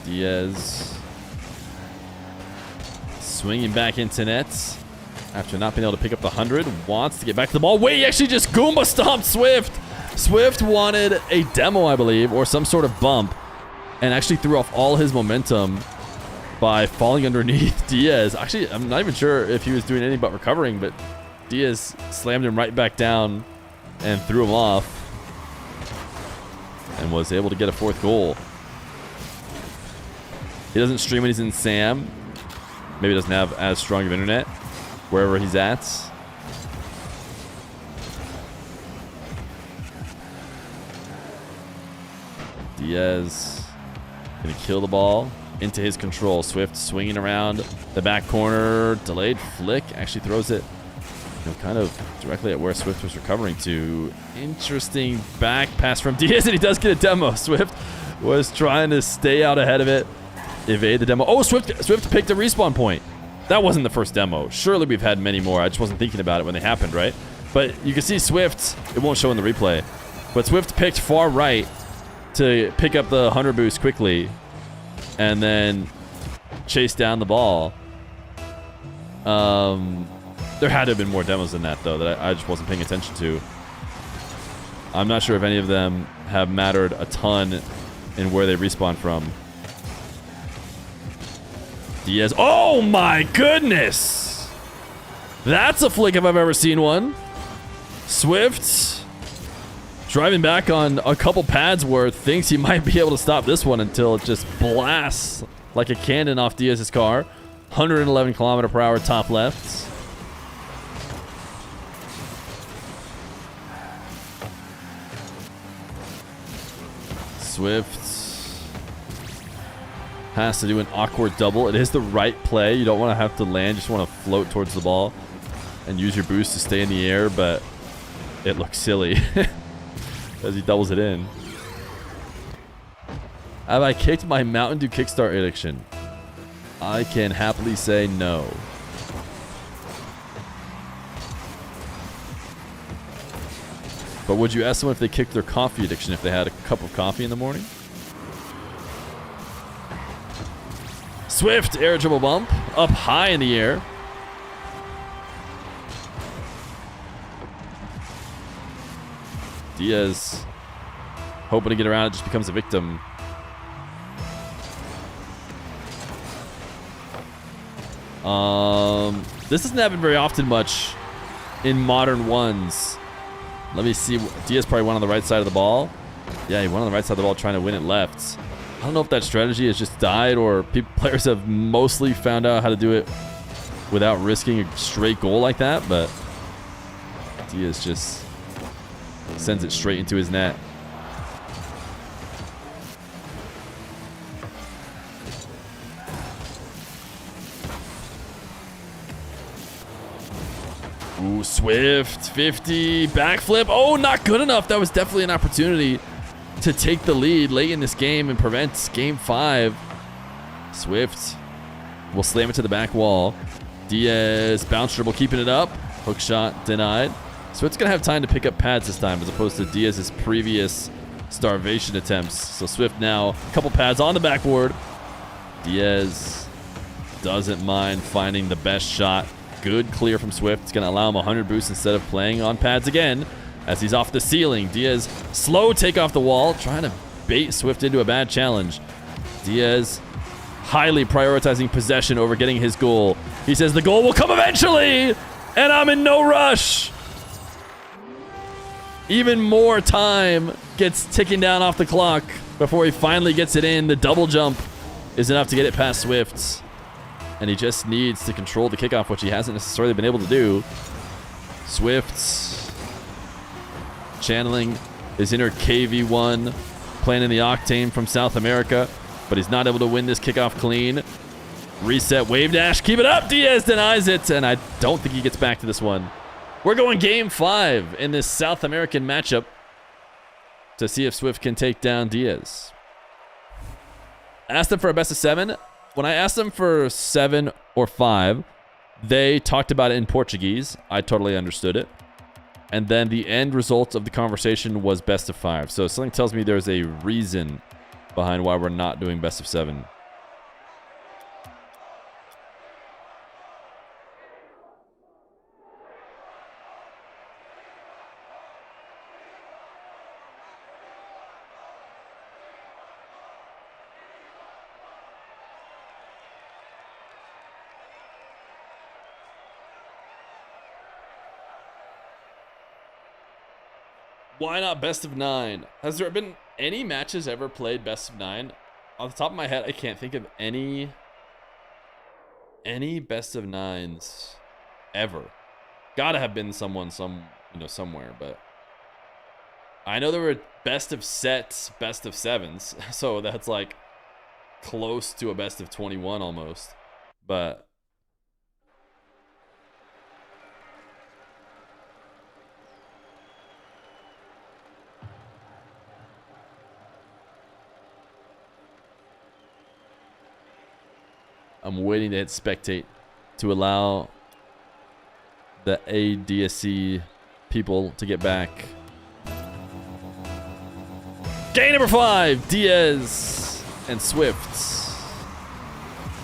Diaz swinging back into nets after not being able to pick up the 100. Wants to get back to the ball. Wait, he actually just Goomba stomped Swift. Swift wanted a demo, I believe, or some sort of bump, and actually threw off all his momentum by falling underneath Diaz. Actually, I'm not even sure if he was doing anything but recovering, but Diaz slammed him right back down and threw him off and was able to get a 4th goal. He doesn't stream when he's in Sam. Maybe he doesn't have as strong of internet wherever he's at. Diaz gonna kill the ball into his control. Swift swinging around the back corner. Delayed flick. Actually throws it, kind of directly at where Swift was recovering to. Interesting back pass from Diaz, and he does get a demo. Swift was trying to stay out ahead of it. Evade the demo. Oh, Swift picked a respawn point. That wasn't the first demo. Surely we've had many more. I just wasn't thinking about it when they happened, right? But you can see Swift, it won't show in the replay, but Swift picked far right to pick up the 100 boost quickly and then chase down the ball. There had to have been more demos than that, though, that I just wasn't paying attention to. I'm not sure if any of them have mattered a ton in where they respawn from. Diaz. Oh my goodness! That's a flick if I've ever seen one. Swift driving back on a couple pads worth, thinks he might be able to stop this one until it just blasts like a cannon off Diaz's car. 111 km/h top left. Swift has to do an awkward double. It is the right play. You don't want to have to land. You just want to float towards the ball and use your boost to stay in the air, but it looks silly as he doubles it in. Have I kicked my Mountain Dew Kickstart addiction? I can happily say no. But would you ask someone if they kicked their coffee addiction if they had a cup of coffee in the morning? Swift air dribble bump up high in the air. Diaz hoping to get around, it just becomes a victim. This doesn't happen very often much in modern ones. Let me see. Diaz probably went on the right side of the ball. Yeah, he went on the right side of the ball trying to win it left. I don't know if that strategy has just died or players have mostly found out how to do it without risking a straight goal like that, but Diaz just sends it straight into his net. Ooh, Swift, 50, backflip. Oh, not good enough. That was definitely an opportunity to take the lead late in this game and prevent game 5. Swift will slam it to the back wall. Diaz bounce dribble, keeping it up. Hook shot denied. Swift's going to have time to pick up pads this time as opposed to Diaz's previous starvation attempts. So Swift now, a couple pads on the backboard. Diaz doesn't mind finding the best shot. Good clear from Swift. It's going to allow him 100 boosts instead of playing on pads again as he's off the ceiling. Diaz, slow take off the wall, trying to bait Swift into a bad challenge. Diaz highly prioritizing possession over getting his goal. He says the goal will come eventually, and I'm in no rush. Even more time gets ticking down off the clock before he finally gets it in. The double jump is enough to get it past Swift. And he just needs to control the kickoff, which he hasn't necessarily been able to do. Swift channeling his inner KV1, playing in the Octane from South America, but he's not able to win this kickoff clean. Reset, wave dash, keep it up. Diaz denies it, and I don't think he gets back to this one. We're going game 5 in this South American matchup to see if Swift can take down Diaz. Asked them for a best of 7. When I asked them for 7 or 5, they talked about it in Portuguese. I totally understood it. And then the end result of the conversation was best of 5. So something tells me there's a reason behind why we're not doing best of 7. Why not best of 9? Has there been any matches ever played best of 9? Off the top of my head, I can't think of any best of 9s ever. Gotta have been somewhere, but I know there were best of sets, best of 7s, so that's like close to a best of 21 almost. But I'm waiting to hit spectate to allow the ADSC people to get back. Game number 5, Diaz and Swift.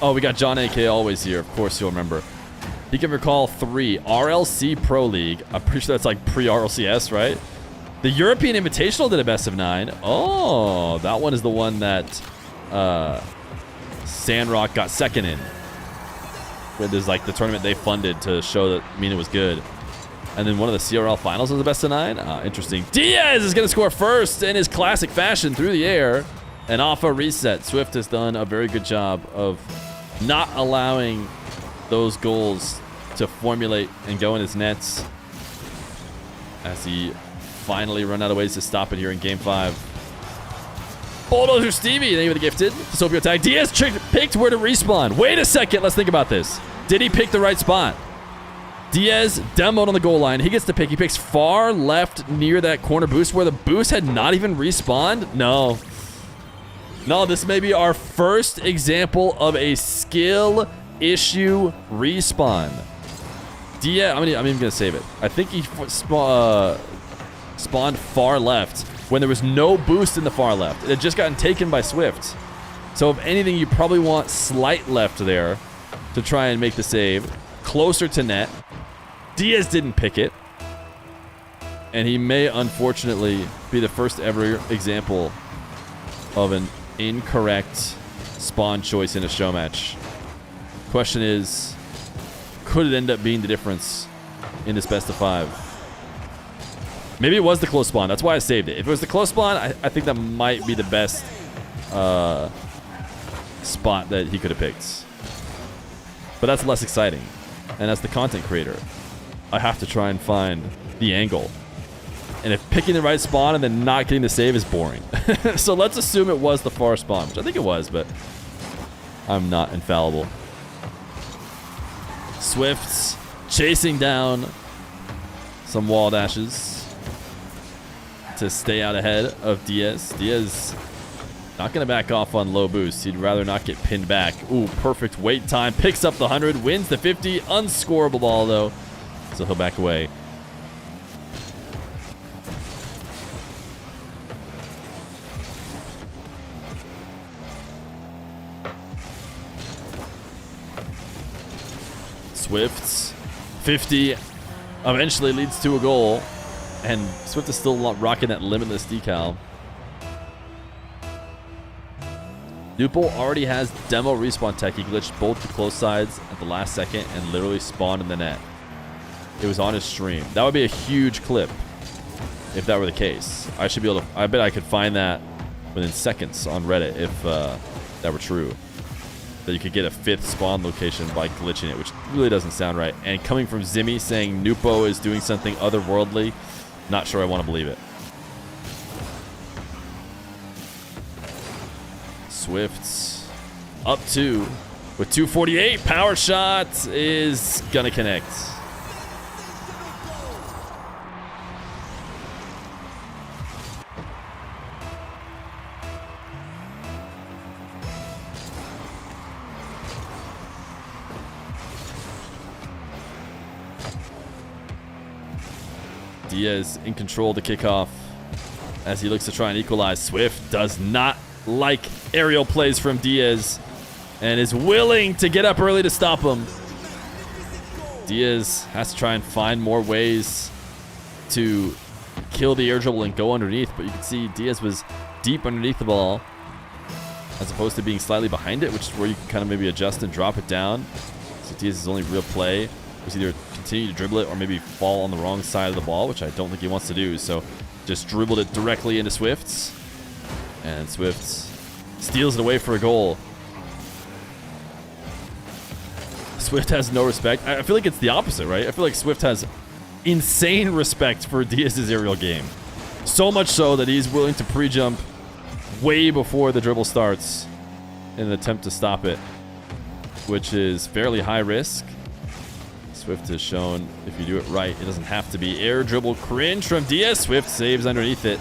Oh, we got John AK always here. Of course you'll remember. He can recall 3. RLC Pro League. I'm pretty sure that's like pre-RLCS, right? The European Invitational did a best of 9. Oh, that one is the one that Sandrock got second in. Where there's like the tournament they funded to show that Mina was good. And then one of the CRL finals was the best of 9. Interesting. Diaz is going to score first in his classic fashion through the air. And off a reset. Swift has done a very good job of not allowing those goals to formulate and go in his nets. As he finally run out of ways to stop it here in game 5. Bulldozer Stevie, thank you for the gifted. Sopio tag. Diaz picked where to respawn. Wait a second. Let's think about this. Did he pick the right spot? Diaz demoed on the goal line. He gets to pick. He picks far left near that corner boost where the boost had not even respawned. No, this may be our first example of a skill issue respawn. Diaz, I'm even going to save it. I think he spawned far left when there was no boost in the far left. It had just gotten taken by Swift. So if anything, you probably want slight left there to try and make the save. Closer to net. Diaz didn't pick it. And he may, unfortunately, be the first ever example of an incorrect spawn choice in a show match. Question is, could it end up being the difference in this best of 5? Maybe it was the close spawn. That's why I saved it. If it was the close spawn, I think that might be the best spot that he could have picked. But that's less exciting. And as the content creator, I have to try and find the angle. And if picking the right spawn and then not getting the save is boring. So let's assume it was the far spawn, which I think it was, but I'm not infallible. Swifts chasing down some wall dashes to stay out ahead of Diaz. Diaz not going to back off on low boost. He'd rather not get pinned back. Ooh, perfect wait time. Picks up the 100, wins the 50. Unscorable ball, though. So he'll back away. Swift's 50 eventually leads to a goal. And Swift is still rocking that limitless decal. Nupo already has demo respawn tech. He glitched both the close sides at the last second and literally spawned in the net. It was on his stream. That would be a huge clip if that were the case. I should be able to... I bet I could find that within seconds on Reddit if that were true. That you could get a 5th spawn location by glitching it, which really doesn't sound right. And coming from Zimmy saying Nupo is doing something otherworldly, not sure I want to believe it. Swift's up 2 with 248. Power shot is gonna connect. Diaz in control to kick off as he looks to try and equalize. Swift does not like aerial plays from Diaz and is willing to get up early to stop him. Diaz has to try and find more ways to kill the air dribble and go underneath, but you can see Diaz was deep underneath the ball as opposed to being slightly behind it, which is where you can kind of maybe adjust and drop it down. So Diaz's only real play was either continue to dribble it or maybe fall on the wrong side of the ball, which I don't think he wants to do. So just dribbled it directly into Swift's. And Swift steals it away for a goal. Swift has no respect. I feel like it's the opposite, right? I feel like Swift has insane respect for Diaz's aerial game. So much so that he's willing to pre-jump way before the dribble starts in an attempt to stop it, which is fairly high risk. Swift has shown if you do it right, it doesn't have to be. Air dribble cringe from Diaz. Swift saves underneath it.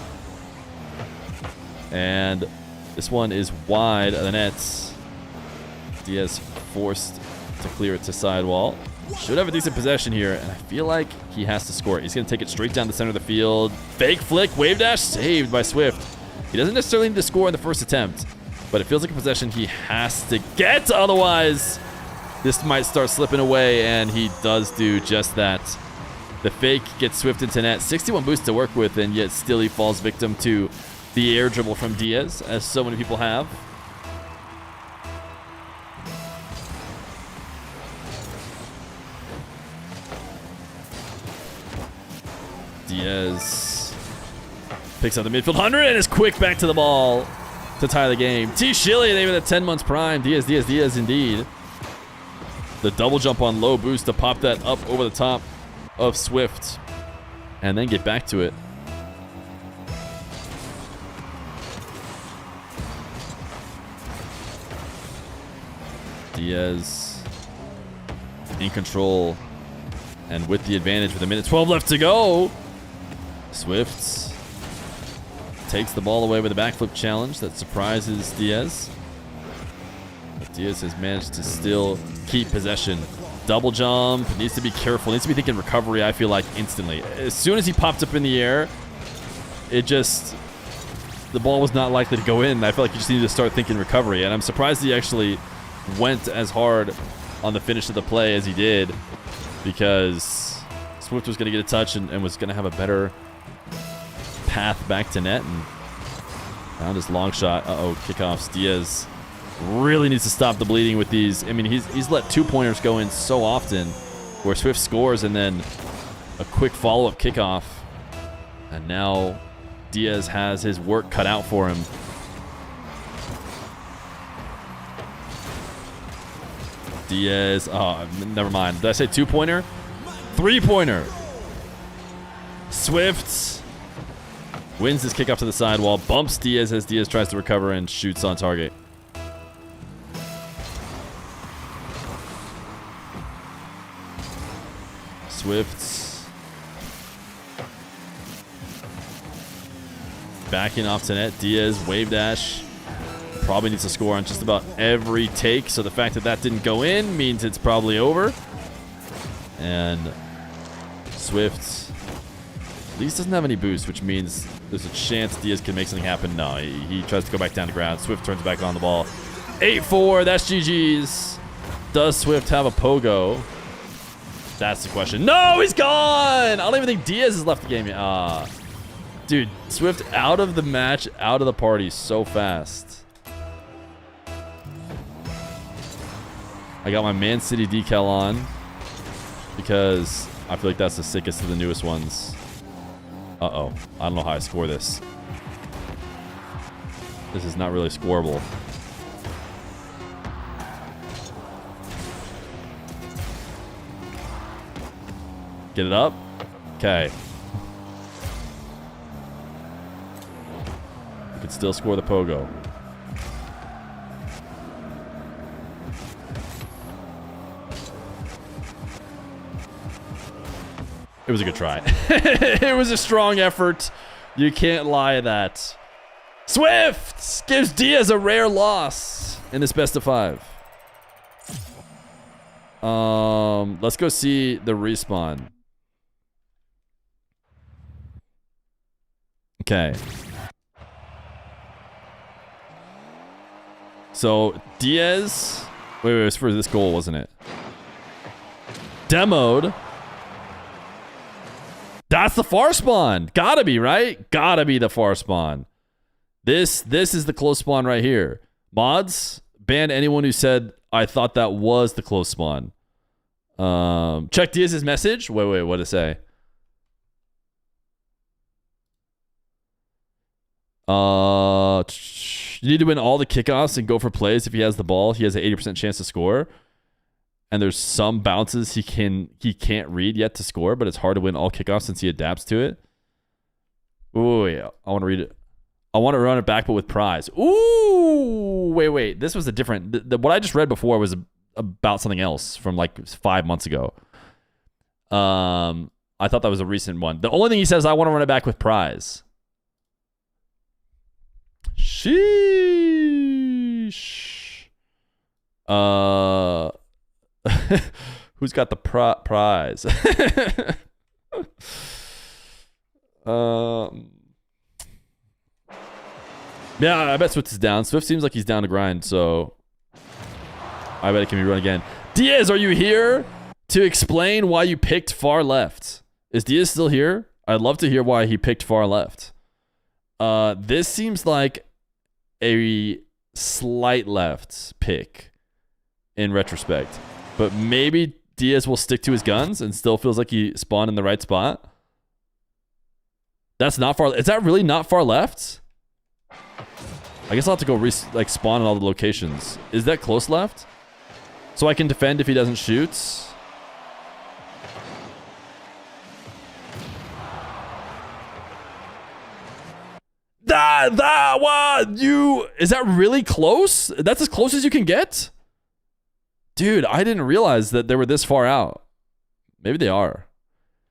And this one is wide of the nets. Diaz forced to clear it to sidewall. Should have a decent possession here, and I feel like he has to score it. He's going to take it straight down the center of the field. Fake flick, wave dash, saved by Swift. He doesn't necessarily need to score in the first attempt, but it feels like a possession he has to get. Otherwise, this might start slipping away, and he does do just that. The fake gets Swift into net. 61 boosts to work with, and yet still he falls victim to the air dribble from Diaz, as so many people have. Diaz picks up the midfield 100 and is quick back to the ball to tie the game. T. Shilly, they were at 10 months prime. Diaz indeed. The double jump on low boost to pop that up over the top of Swift and then get back to it. Diaz in control and with the advantage with a minute 12 left to go. Swift takes the ball away with a backflip challenge that surprises Diaz. But Diaz has managed to still keep possession. Double jump, needs to be careful, needs to be thinking recovery, I feel like, instantly. As soon as he popped up in the air, the ball was not likely to go in. I feel like you just needed to start thinking recovery, and I'm surprised he actually went as hard on the finish of the play as he did, because Swift was going to get a touch and was going to have a better path back to net, and found his long shot. Kickoffs. Diaz really needs to stop the bleeding with these. I mean, he's let 2-pointers go in so often where Swift scores and then a quick follow-up kickoff, and now Diaz has his work cut out for him. Diaz, never mind. Did I say 2-pointer? 3-pointer. Swift wins this kickoff to the sidewall, bumps Diaz as Diaz tries to recover and shoots on target. Swift backing off to net. Diaz wave dash. Probably needs to score on just about every take, so the fact that that didn't go in means it's probably over. And Swift at least doesn't have any boost, which means there's a chance Diaz can make something happen. No, he tries to go back down to ground. Swift turns back on the ball. 8-4, that's GG's. Does Swift have a pogo? That's the question. No, he's gone! I don't even think Diaz has left the game yet. Dude, Swift out of the match, out of the party so fast. I got my Man City decal on because I feel like that's the sickest of the newest ones. Uh-oh. I don't know how I score this. This is not really scoreable. Get it up? Okay. We could still score the pogo. It was a good try. It was a strong effort. You can't lie that. Swift gives Diaz a rare loss in this best of 5. Let's go see the respawn. Okay. So Diaz, wait, it was for this goal, wasn't it? Demoed. That's the far spawn. Gotta be, right? Gotta be the far spawn. This is the close spawn right here. Mods, ban anyone who said I thought that was the close spawn. Check Diaz's message. Wait, what did it say? You need to win all the kickoffs and go for plays. If he has the ball, he has an 80% chance to score. And there's some bounces he can't read yet to score, but it's hard to win all kickoffs since he adapts to it. Wait. I want to read it. I want to run it back, but with prize. Ooh, wait. This was a different. What I just read before was about something else from like 5 months ago. I thought that was a recent one. The only thing he says, I want to run it back with prize. Sheesh. Who's got the prize? Yeah, I bet Swift is down. Swift seems like he's down to grind, so I bet it can be run again. Diaz, are you here to explain why you picked far left? Is Diaz still here? I'd love to hear why he picked far left. This seems like a slight left pick in retrospect, but maybe Diaz will stick to his guns and still feels like he spawned in the right spot. That's not far. Is that really not far left? I guess I'll have to go spawn in all the locations. Is that close left? So I can defend if he doesn't shoot. Is that really close? That's as close as you can get? Dude, I didn't realize that they were this far out. Maybe they are.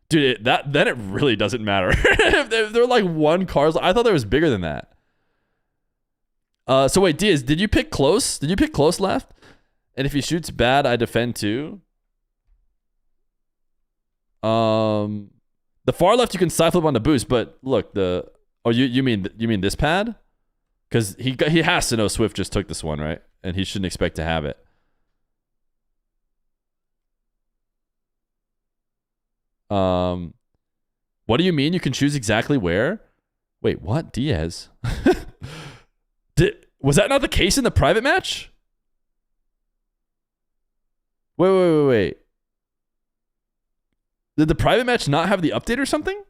Dude, then it really doesn't matter. if they're like one car's, I thought there was bigger than that. So wait, Diaz, did you pick close? Did you pick close left? And if he shoots bad, I defend too. The far left you can side flip on the boost, but look, you mean this pad? Because he has to know Swift just took this one, right? And he shouldn't expect to have it. What do you mean you can choose exactly where? Wait, what? Diaz? Was that not the case in the private match? Wait. Did the private match not have the update or something?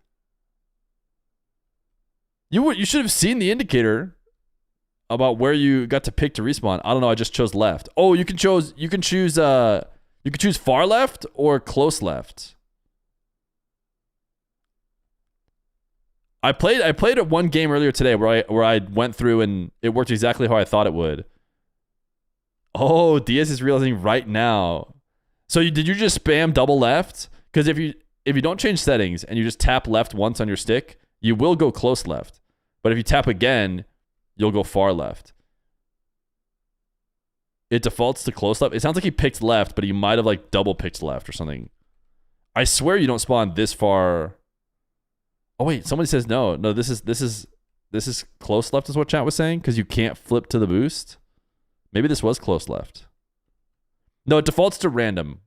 You should have seen the indicator about where you got to pick to respawn. I don't know. I just chose left. Oh, you can choose far left or close left. I played one game earlier today where I went through and it worked exactly how I thought it would. Oh, Diaz is realizing right now. So did you just spam double left? Because if you don't change settings and you just tap left once on your stick, you will go close left. But if you tap again, you'll go far left. It defaults to close left. It sounds like he picked left, but he might have like double picked left or something. I swear you don't spawn this far. Oh wait, somebody says no. No, this is close left is what chat was saying because you can't flip to the boost. Maybe this was close left. No, it defaults to random.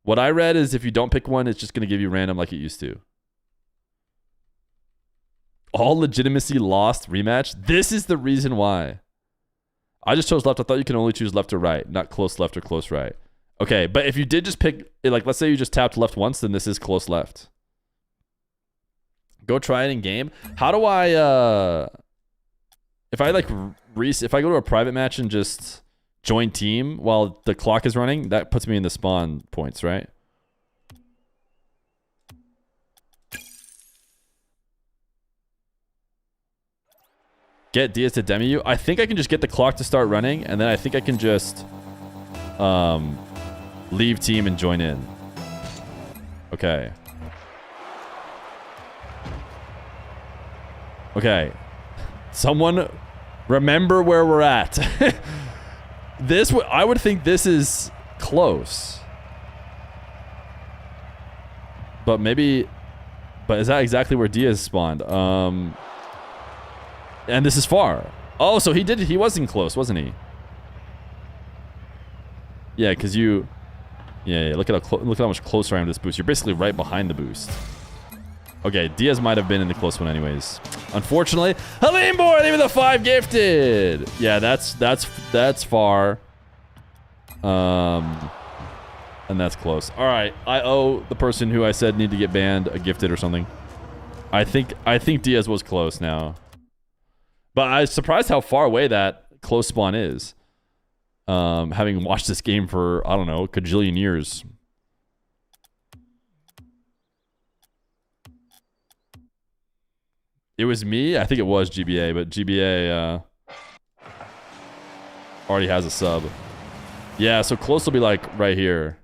What I read is if you don't pick one, it's just going to give you random like it used to. All legitimacy lost rematch. This is the reason why. I just chose left. I thought you can only choose left or right, not close left or close right. Okay, but if you did just pick, like, let's say you just tapped left once, then this is close left. Go try it in game. How do I, if I like, if I go to a private match and just join team while the clock is running, that puts me in the spawn points, right? Get Diaz to demi you. I think I can just get the clock to start running, and then I think I can just leave team and join in. Okay. Okay. Someone remember where we're at. This, I would think this is close. But maybe, but is that exactly where Diaz spawned? And this is far. Oh, so he wasn't close, wasn't he? Yeah, because you, yeah, look at how much closer I am to this boost. You're basically right behind the boost. Okay, Diaz might have been in the close one anyways. Unfortunately, Halim Boy, leaving the 5 gifted. Yeah, that's far. And that's close. All right, I owe the person who I said need to get banned a gifted or something. I think Diaz was close now. But I was surprised how far away that close spawn is. Having watched this game for, I don't know, a cajillion years. It was me? I think it was GBA, but GBA already has a sub. Yeah, so close will be like right here.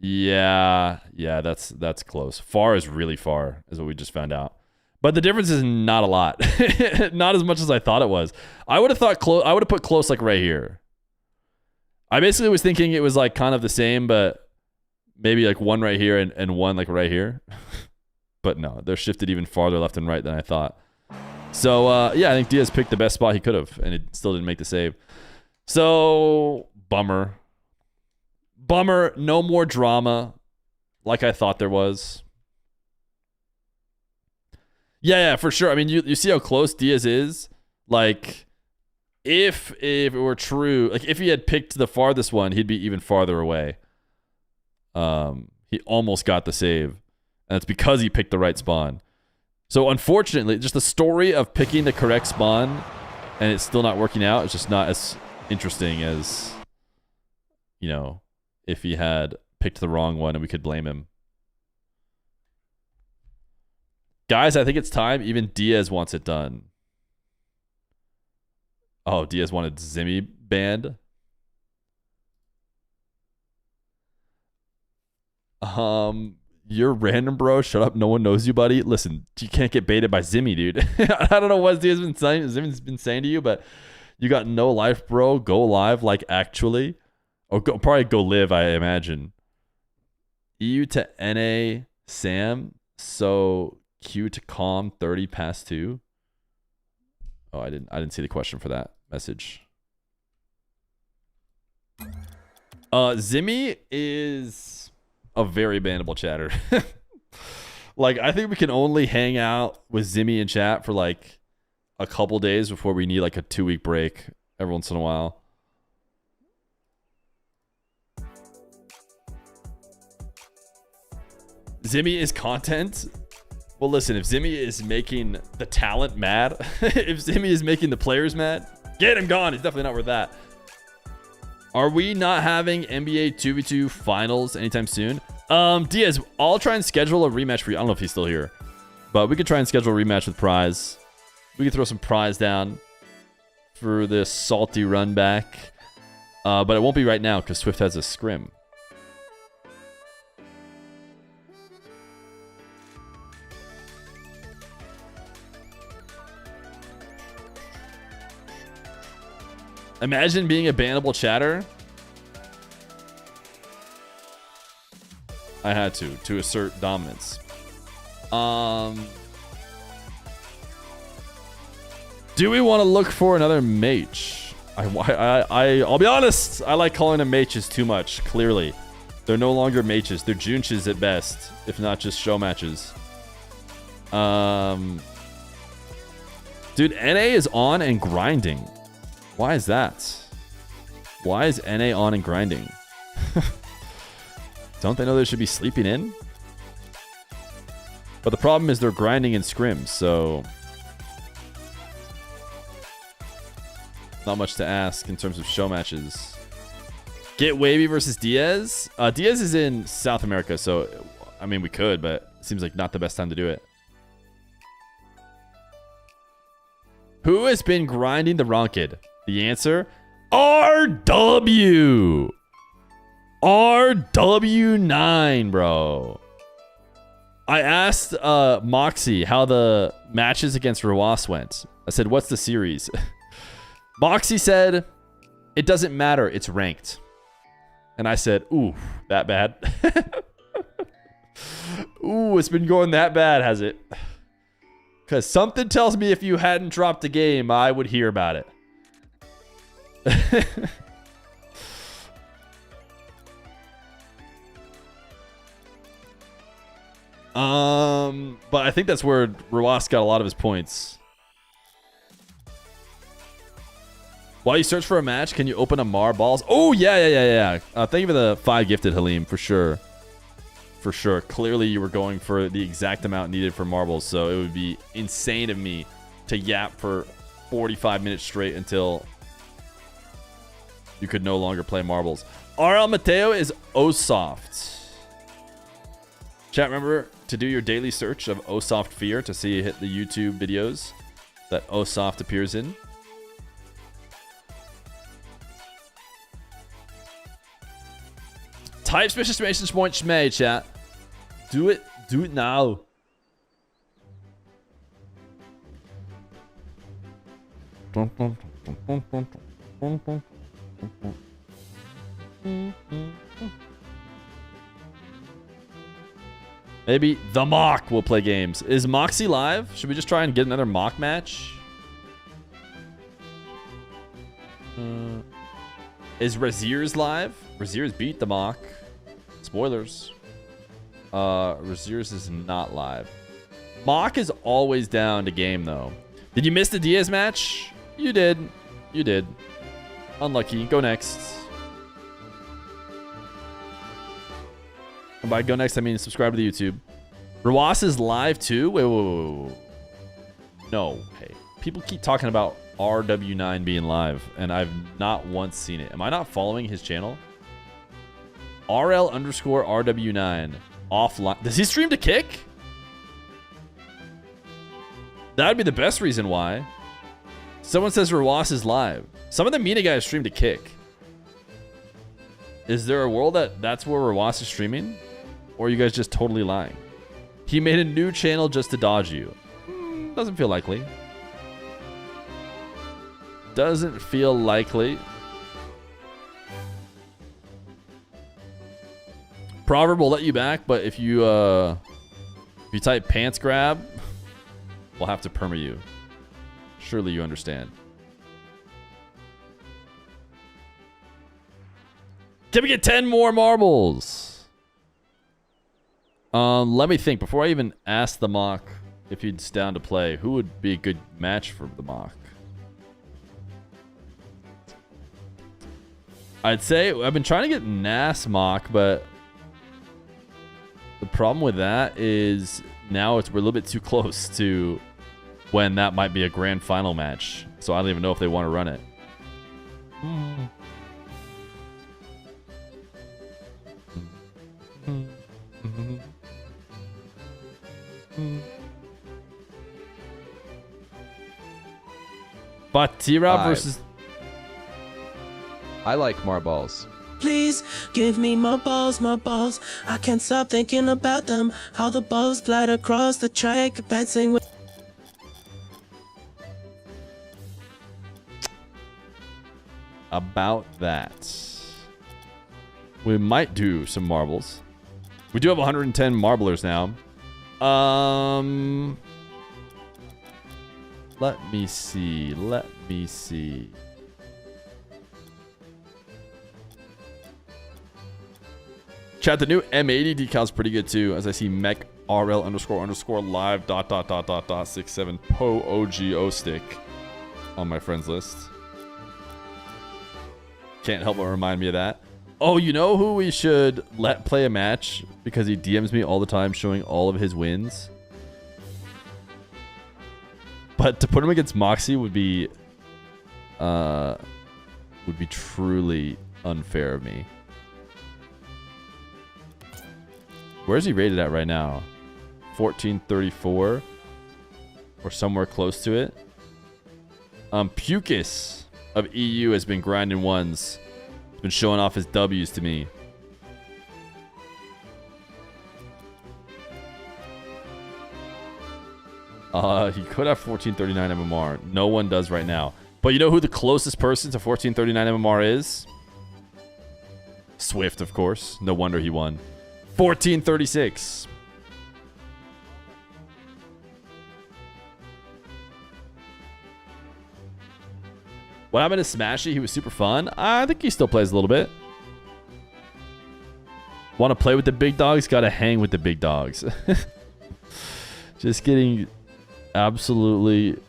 Yeah, that's close. Far is really far, is what we just found out. But the difference is not a lot. Not as much as I thought it was. I would have thought close. I would have put close like right here. I basically was thinking it was like kind of the same, but maybe like one right here and one like right here. But no, they're shifted even farther left and right than I thought. So yeah, I think Diaz picked the best spot he could have, and it still didn't make the save. So bummer. Bummer. No more drama like I thought there was. Yeah, for sure. I mean, you see how close Diaz is? Like, if it were true, like if he had picked the farthest one, he'd be even farther away. He almost got the save. And it's because he picked the right spawn. So unfortunately, just the story of picking the correct spawn and it's still not working out is just not as interesting as, you know, if he had picked the wrong one and we could blame him. Guys, I think it's time. Even Diaz wants it done. Oh, Diaz wanted Zimmy banned. You're random, bro. Shut up. No one knows you, buddy. Listen, you can't get baited by Zimmy, dude. I don't know what Diaz been saying. Zimmy's been saying to you, but you got no life, bro. Go live, like actually. Or probably go live, I imagine. EU to NA Sam. So Q to calm 30 past 2. Oh, I didn't see the question for that message. Zimmy is a very bannable chatter. Like, I think we can only hang out with Zimmy in chat for like a couple days before we need like a 2-week break every once in a while. Zimmy is content. Well, listen, if Zimmy is making the talent mad, if Zimmy is making the players mad, get him gone. He's definitely not worth that. Are we not having NBA 2v2 finals anytime soon? Diaz, I'll try and schedule a rematch for you. I don't know if he's still here, but we could try and schedule a rematch with Prize. We could throw some Prize down for this salty run back. But it won't be right now because Swift has a scrim. Imagine being a bannable chatter. I had to assert dominance. Do we want to look for another mage? I'll be honest. I like calling them mages too much, clearly. They're no longer matches. They're junches at best, if not just show matches. Dude, NA is on and grinding. Why is that? Why is NA on and grinding? Don't they know they should be sleeping in? But the problem is they're grinding in scrims, so not much to ask in terms of show matches. Get Wavy versus Diaz. Diaz is in South America, so I mean we could, but it seems like not the best time to do it. Who has been grinding the Ranked? The answer: RW. RW9, bro. I asked Moxie how the matches against Rawas went. I said, what's the series? Moxie said, it doesn't matter, it's ranked. And I said, ooh, that bad? Ooh, it's been going that bad, has it? Because something tells me if you hadn't dropped a game, I would hear about it. But I think that's where Rawas got a lot of his points. While you search for a match, can you open a Mar balls? Oh, yeah. Thank you for the 5 gifted, Halim, for sure. For sure. Clearly, you were going for the exact amount needed for marbles, so it would be insane of me to yap for 45 minutes straight until you could no longer play marbles. RL Mateo is Osoft. Chat, remember to do your daily search of Osoft Feer to see you hit the YouTube videos that Osoft appears in. Type special point schmay, chat. Do it now. Maybe the Mock will play games. Is Moxie live? Should we just try and get another Mock match? Is Razier's live? Razier's beat the Mock. Spoilers. Razier's is not live. Mock is always down to game, though. Did you miss the Diaz match? You did. You did. Unlucky. Go next. And by go next, I mean subscribe to the YouTube. Rawas is live too? Wait. No. Hey. People keep talking about RW9 being live, and I've not once seen it. Am I not following his channel? RL_RW9 offline. Does he stream to kick? That would be the best reason why. Someone says Rawas is live. Some of the Mina guys stream to kick. Is there a world that's where Rawas is streaming? Or are you guys just totally lying? He made a new channel just to dodge you. Doesn't feel likely. Doesn't feel likely. Proverb will let you back, but if you type pants grab, we'll have to perma you. Surely you understand. Can we get 10 more marbles? Let me think. Before I even ask the Mock if he's down to play, who would be a good match for the Mock? I'd say I've been trying to get Nas Mock, but the problem with that is now we're a little bit too close to when that might be a grand final match. So I don't even know if they want to run it. But T-Rob versus...
I like marbles.
Please give me my balls, my balls. I can't stop thinking about them. How the balls glide across the track, dancing with.
About that. We might do some marbles. We do have 110 marblers now. Let me see. Chat, the new M80 decal is pretty good too, as I see mech RL __ live .. 67 po OGO stick on my friends list. Can't help but remind me of that. Oh, you know who we should let play a match because he DMs me all the time showing all of his wins? But to put him against Moxie would be truly unfair of me. Where's he rated at right now? 1434 or somewhere close to it. Pucus of EU has been grinding ones. He's been showing off his W's to me. He could have 1439 MMR. No one does right now. But you know who the closest person to 1439 MMR is? Swift, of course. No wonder he won. 1436. What happened to Smashy? He was super fun. I think he still plays a little bit. Want to play with the big dogs? Gotta hang with the big dogs. Just getting absolutely...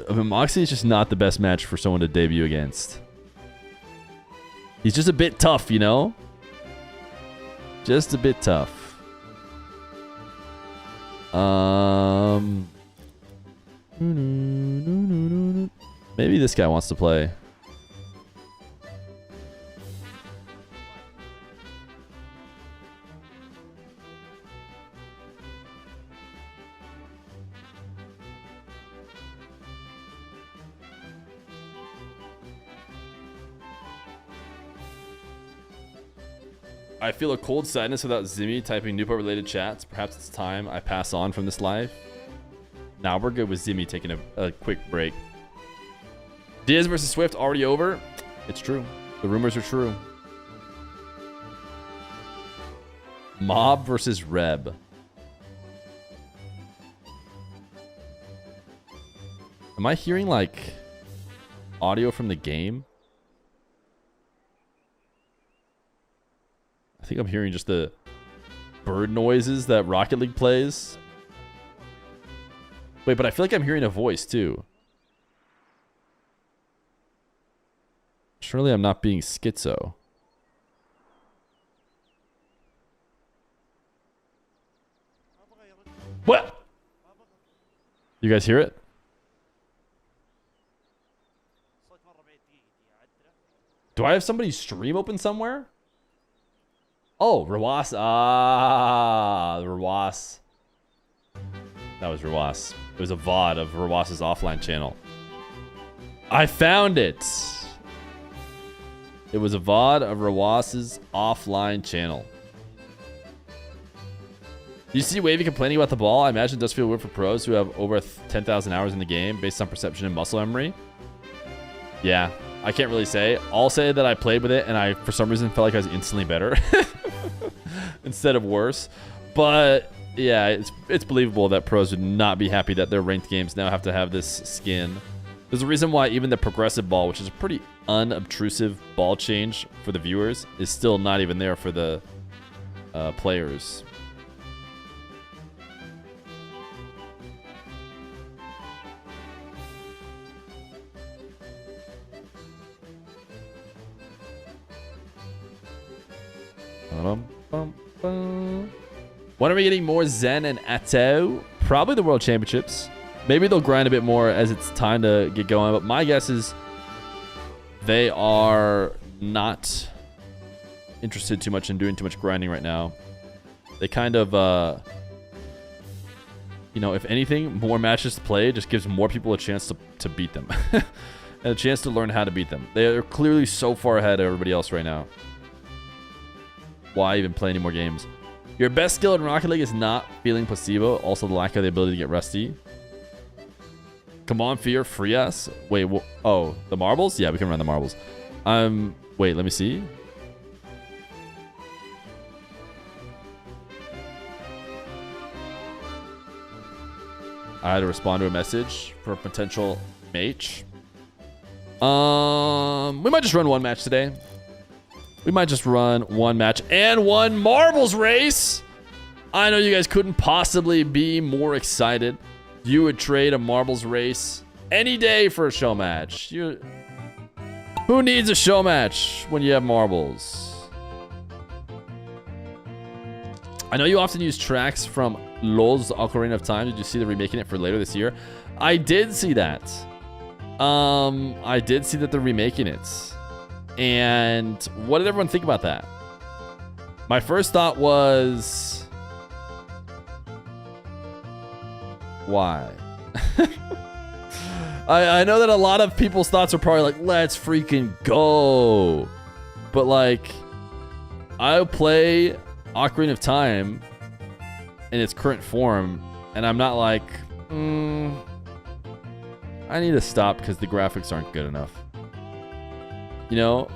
I mean, Moxie is just not the best match for someone to debut against. He's just a bit tough, you know? Just a bit tough. Maybe this guy wants to play. I feel a cold sadness without Zimmy typing Newport related chats. Perhaps it's time I pass on from this life. Now we're good with Zimmy taking a quick break. Diaz versus Swift already over? It's true. The rumors are true. Mob versus Reb. Am I hearing like audio from the game? I think I'm hearing just the bird noises that Rocket League plays. Wait, but I feel like I'm hearing a voice too. Surely I'm not being schizo. What? You guys hear it? Do I have somebody's stream open somewhere? Oh, Rawas. Ah, Rawas. That was Rawas. It was a VOD of Rawas's offline channel. I found it. It was a VOD of Rawas's offline channel. You see Wavy complaining about the ball? I imagine it does feel weird for pros who have over 10,000 hours in the game based on perception and muscle memory. Yeah, I can't really say. I'll say that I played with it and I, for some reason, felt like I was instantly better instead of worse. But yeah, it's believable that pros would not be happy that their ranked games now have to have this skin. There's a reason why even the progressive ball, which is a pretty unobtrusive ball change for the viewers, is still not even there for the players. When are we getting more Zen and Atto? Probably the World Championships. Maybe they'll grind a bit more as it's time to get going, but my guess is they are not interested too much in doing too much grinding right now. They kind of, you know, if anything, more matches to play just gives more people a chance to beat them. And a chance to learn how to beat them. They're clearly so far ahead of everybody else right now. Why even play any more games? Your best skill in Rocket League is not feeling placebo. Also the lack of the ability to get rusty. Come on, Feer, free us. Wait, oh, the marbles? Yeah, we can run the marbles. Wait, let me see. I had to respond to a message for a potential mate. We might just run one match today. We might just run one match and one marbles race. I know you guys couldn't possibly be more excited. You would trade a marbles race any day for a show match. Who needs a show match when you have marbles? I know you often use tracks from LoL's Ocarina of Time. Did you see they're remaking it for later this year? I did see that. I did see that they're remaking it. And what did everyone think about that? My first thought was, why? I know that a lot of people's thoughts are probably like, let's freaking go. But like, I play Ocarina of Time in its current form, and I'm not like, I need to stop because the graphics aren't good enough. You know,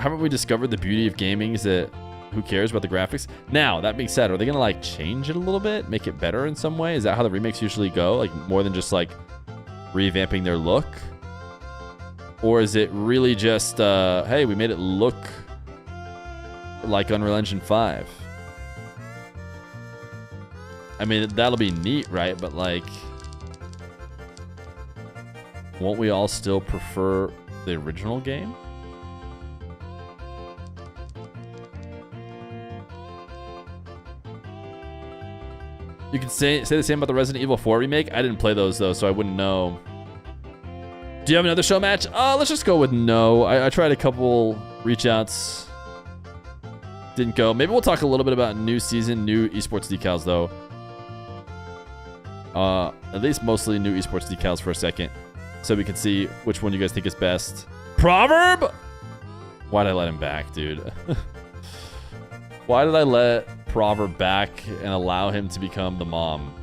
haven't we discovered the beauty of gaming is that who cares about the graphics? Now, that being said, are they going to like change it a little bit, make it better in some way? Is that how the remakes usually go? Like more than just like revamping their look? Or is it really just, hey, we made it look like Unreal Engine 5? I mean, that'll be neat, right? But like, won't we all still prefer the original game? You can say the same about the Resident Evil 4 remake. I didn't play those though, so I wouldn't know. Do you have another show match? Let's just go with no. I tried a couple reach outs. Didn't go. Maybe we'll talk a little bit about new season, new esports decals though. At least mostly new esports decals for a second, so we can see which one you guys think is best. Proverb? Why'd I let him back, dude? Why did I let Proverb back and allow him to become the mom?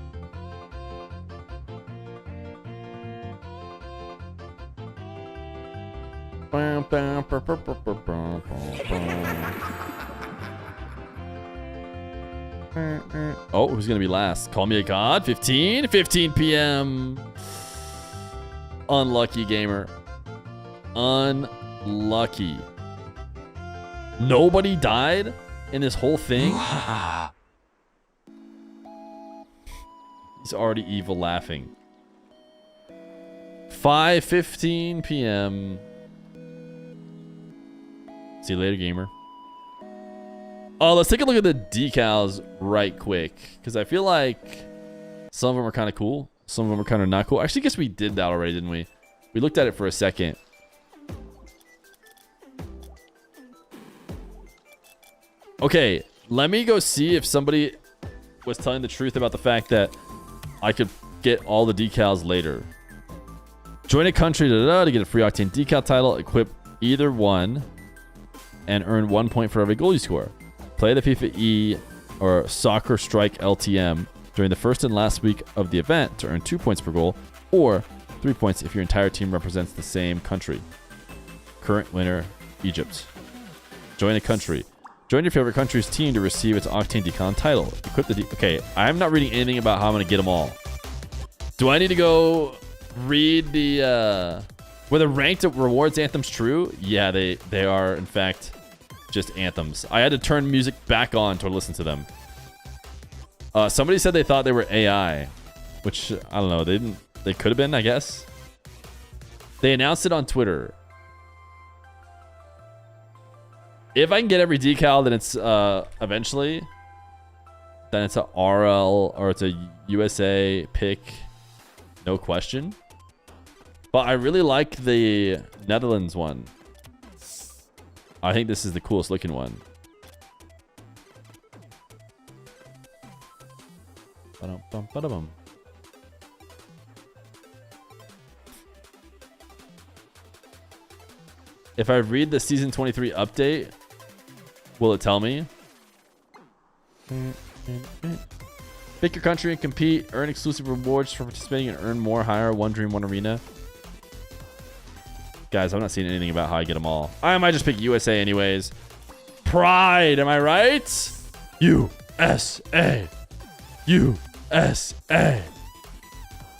Oh, who's gonna be last? Call me a god. 15 p.m. Unlucky gamer. Unlucky. Nobody died in this whole thing? He's already evil laughing. 5:15 p.m. See you later, gamer. Oh, let's take a look at the decals right quick, because I feel like some of them are kind of cool. Some of them are kind of not cool. Actually, I guess we did that already, didn't we? We looked at it for a second. Okay, let me go see if somebody was telling the truth about the fact that I could get all the decals later. Join a country to get a free Octane decal title. Equip either one and earn 1 point for every goal you score. Play the FIFA E or Soccer Strike LTM during the first and last week of the event to earn 2 points per goal, or 3 points if your entire team represents the same country. Current winner, Egypt. Join a country. Join your favorite country's team to receive its Octane Decal title. Equip the okay, I'm not reading anything about how I'm going to get them all. Do I need to go read the... Were the ranked rewards anthems true? Yeah, they are, in fact, just anthems. I had to turn music back on to listen to them. Somebody said they thought they were AI, which, I don't know, they could have been, I guess. They announced it on Twitter. If I can get every decal, then it's eventually, then it's a RL or it's a USA pick, no question. But I really like the Netherlands one. I think this is the coolest looking one. Ba-dum-bum-ba-dum. If I read the season 23 update, will it tell me? Pick your country and compete. Earn exclusive rewards for participating and earn more higher. One dream, one arena. Guys, I'm not seeing anything about how I get them all. I might just pick USA anyways. Pride, am I right? USA. USA.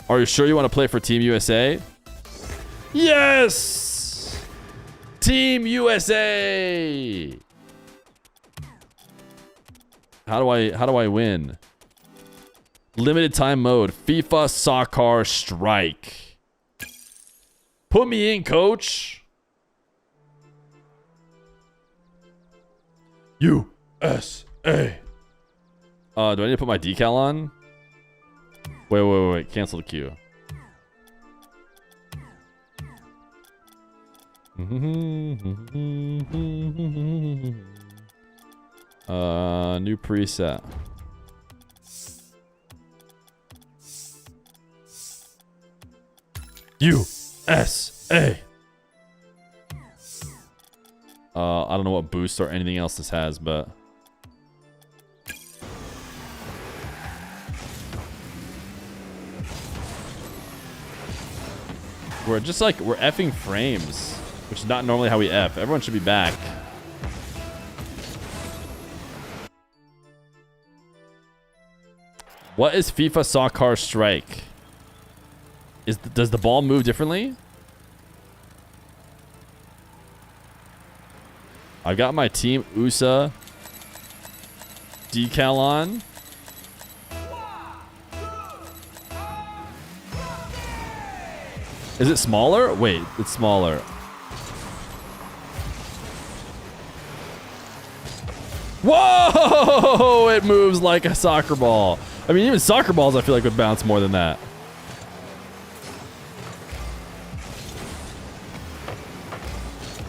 Are you sure you want to play for Team USA? Yes! Team USA. How do I win? Limited time mode. FIFA Soccer Strike. Put me in, coach. USA. Do I need to put my decal on? Wait. Cancel the queue. New preset. USA. I don't know what boost or anything else this has, but we're effing frames, which is not normally how we F. Everyone should be back. What is FIFA Soccer Strike? Does the ball move differently? I got my Team USA decal on. Is it smaller? Wait, it's smaller. Whoa! It moves like a soccer ball. I mean, even soccer balls I feel like would bounce more than that.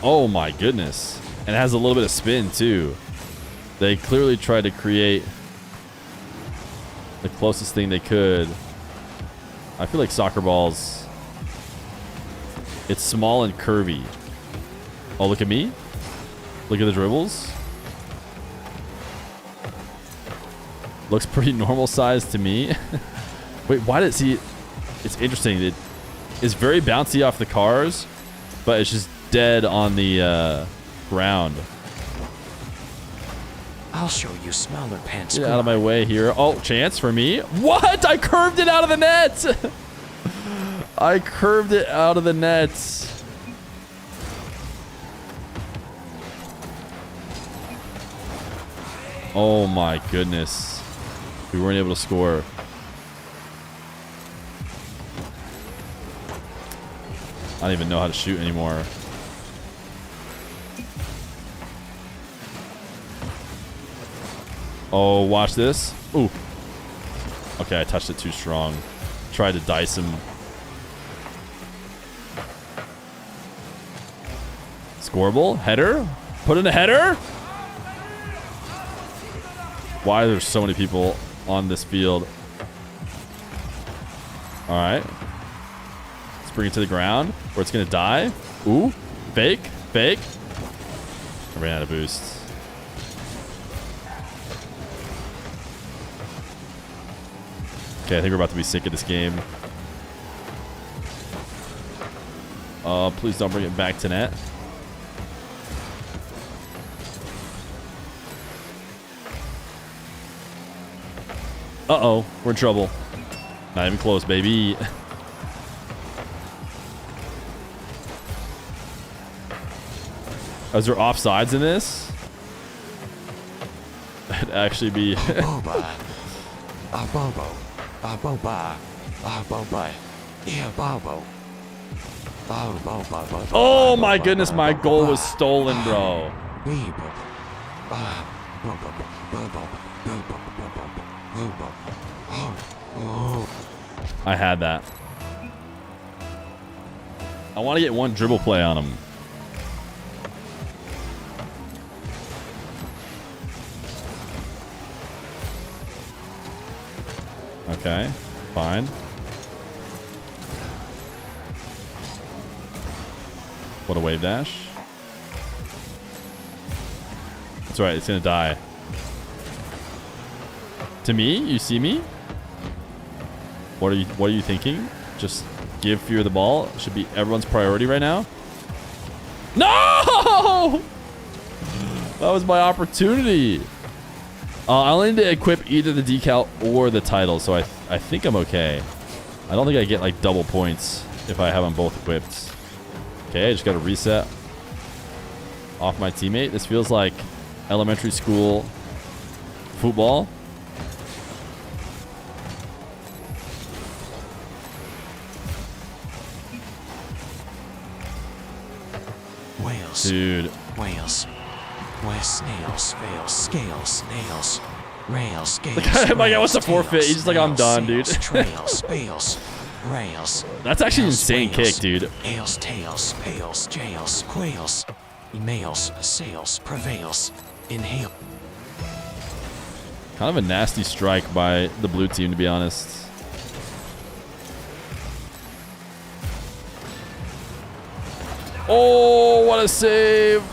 Oh my goodness. And it has a little bit of spin too. They clearly tried to create the closest thing they could. I feel like soccer balls, it's small and curvy. Oh, look at me. Look at the dribbles. Looks pretty normal size to me. Wait, why did it see? It's interesting. It is very bouncy off the cars, but it's just dead on the ground.
I'll show you smaller pants.
Get out of my way here. Oh, chance for me. What? I curved it out of the net. I curved it out of the net. Oh my goodness. We weren't able to score. I don't even know how to shoot anymore. Oh, watch this. Ooh. Okay, I touched it too strong. Tried to dice him. Scoreable? Header? Put in a header? Why are there so many people on this field? Alright. Let's bring it to the ground where it's going to die. Ooh. Fake. Fake. I ran out of boost. Okay, I think we're about to be sick of this game. Please don't bring it back to net. Uh-oh, we're in trouble. Not even close, baby. Is there offsides in this? That'd actually be... Oh my goodness, my goal was stolen, bro. I had that. I want to get one dribble play on him. Okay, fine. What a wave dash. That's right, it's gonna die. To me? You see me? What are you thinking? Just give Feer the ball. Should be everyone's priority right now. No! That was my opportunity. I only need to equip either the decal or the title, so I think I'm okay. I don't think I get like double points if I have them both equipped. Okay, I just got to reset. off my teammate. This feels like elementary school football.
Whales.
Dude.
Whales. Whales. Snails. Fails. Scales. Snails. Rails. Scales.
I'm like, what's the forfeit? He's just like, I'm done, dude.
Trails. Bales. Rails.
That's actually an
Nails,
insane
whales,
kick, dude.
Ales, tails, pails, jails, quails, emails, sales, prevails, inhale.
Kind of a nasty strike by the blue team, to be honest. Oh, what a save.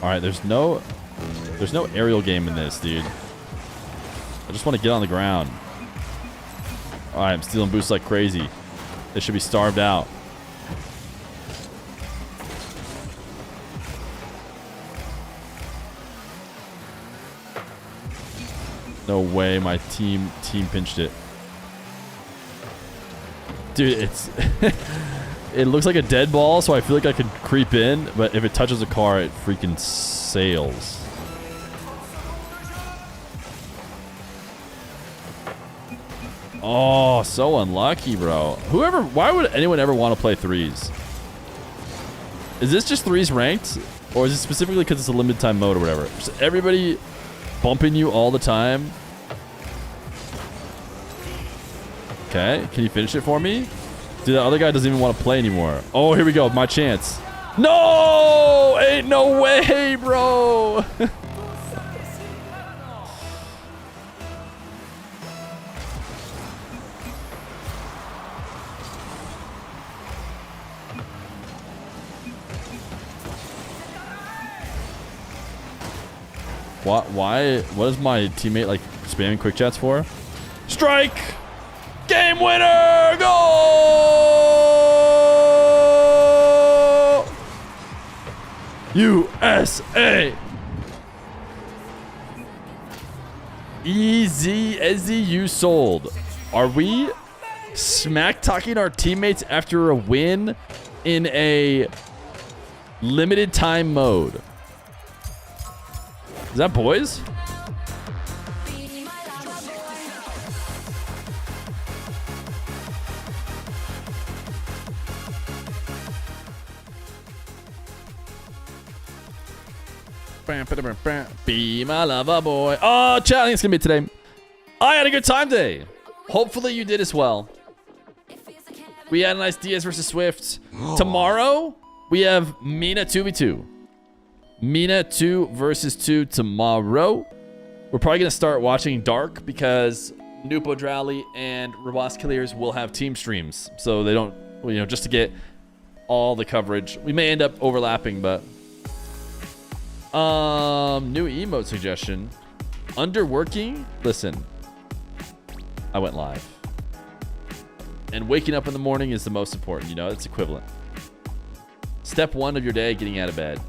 All right, there's no aerial game in this, dude. I just want to get on the ground. All right, I'm stealing boosts like crazy. They should be starved out. No way, my team pinched it. Dude, it's it looks like a dead ball, so I feel like I could creep in, but if it touches a car, it freaking sails. Oh, so unlucky, bro. Why would anyone ever want to play threes? Is this just threes ranked? Or is it specifically because it's a limited time mode or whatever? Is everybody bumping you all the time? Okay, can you finish it for me? Dude, the other guy doesn't even want to play anymore. Oh, here we go. My chance. No! Ain't no way, bro. Why? What is my teammate like spamming quick chats for? Strike! Game winner! Goal! USA! Easy as you sold. Are we smack talking our teammates after a win in a limited time mode? Is that boys? Be my lover boy. Oh, chat, I think it's gonna be today. I had a good time today. Hopefully you did as well. We had a nice DS versus Swift. Tomorrow, we have Mina 2v2. Mina 2 versus 2 tomorrow. We're probably going to start watching Dark because Nupo Drowley and Rabas Killiers will have team streams. So they don't, just to get all the coverage. We may end up overlapping, but... new emote suggestion. Underworking? Listen. I went live. And waking up in the morning is the most important, it's equivalent. Step 1 of your day, getting out of bed.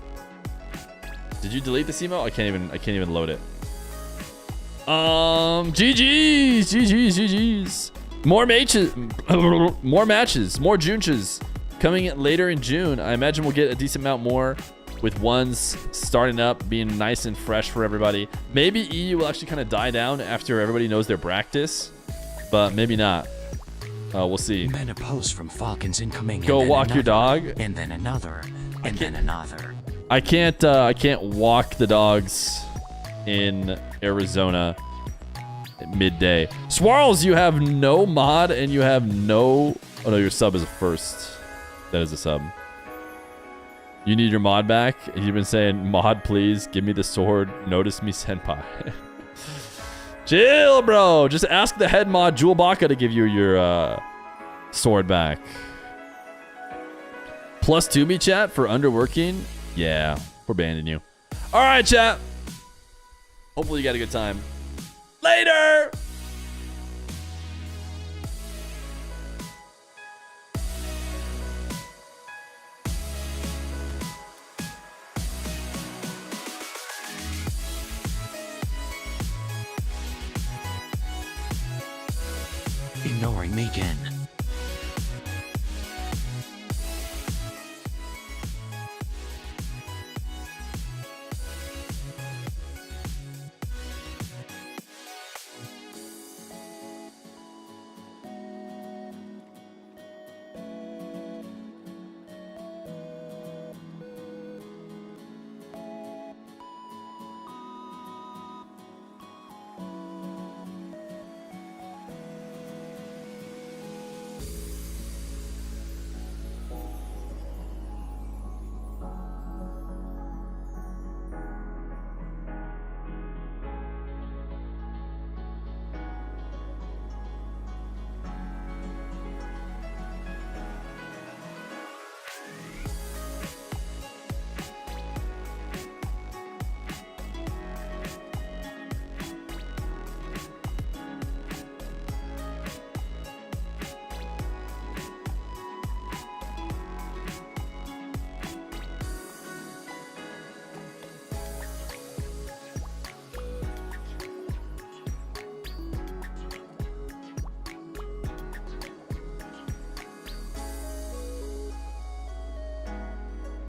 Did you delete this emote? I can't even load it. GG's. More matches, more Junches coming in later in June. I imagine we'll get a decent amount more with ones starting up, being nice and fresh for everybody. Maybe EU will actually kind of die down after everybody knows their practice, but maybe not. We'll see.
Menopause from Falcons incoming.
Go walk your dog.
And then another. And then another.
I can't walk the dogs in Arizona at midday. Swarls, you have no mod and you have no... Oh no, your sub is a first. That is a sub. You need your mod back? You've been saying, mod please, give me the sword, notice me senpai. Chill, bro. Just ask the head mod, Jewel Baka, to give you your sword back. Plus 2B chat for underworking. Yeah, we're banning you. All right, chat. Hopefully you got a good time. Later.
ignoring me again.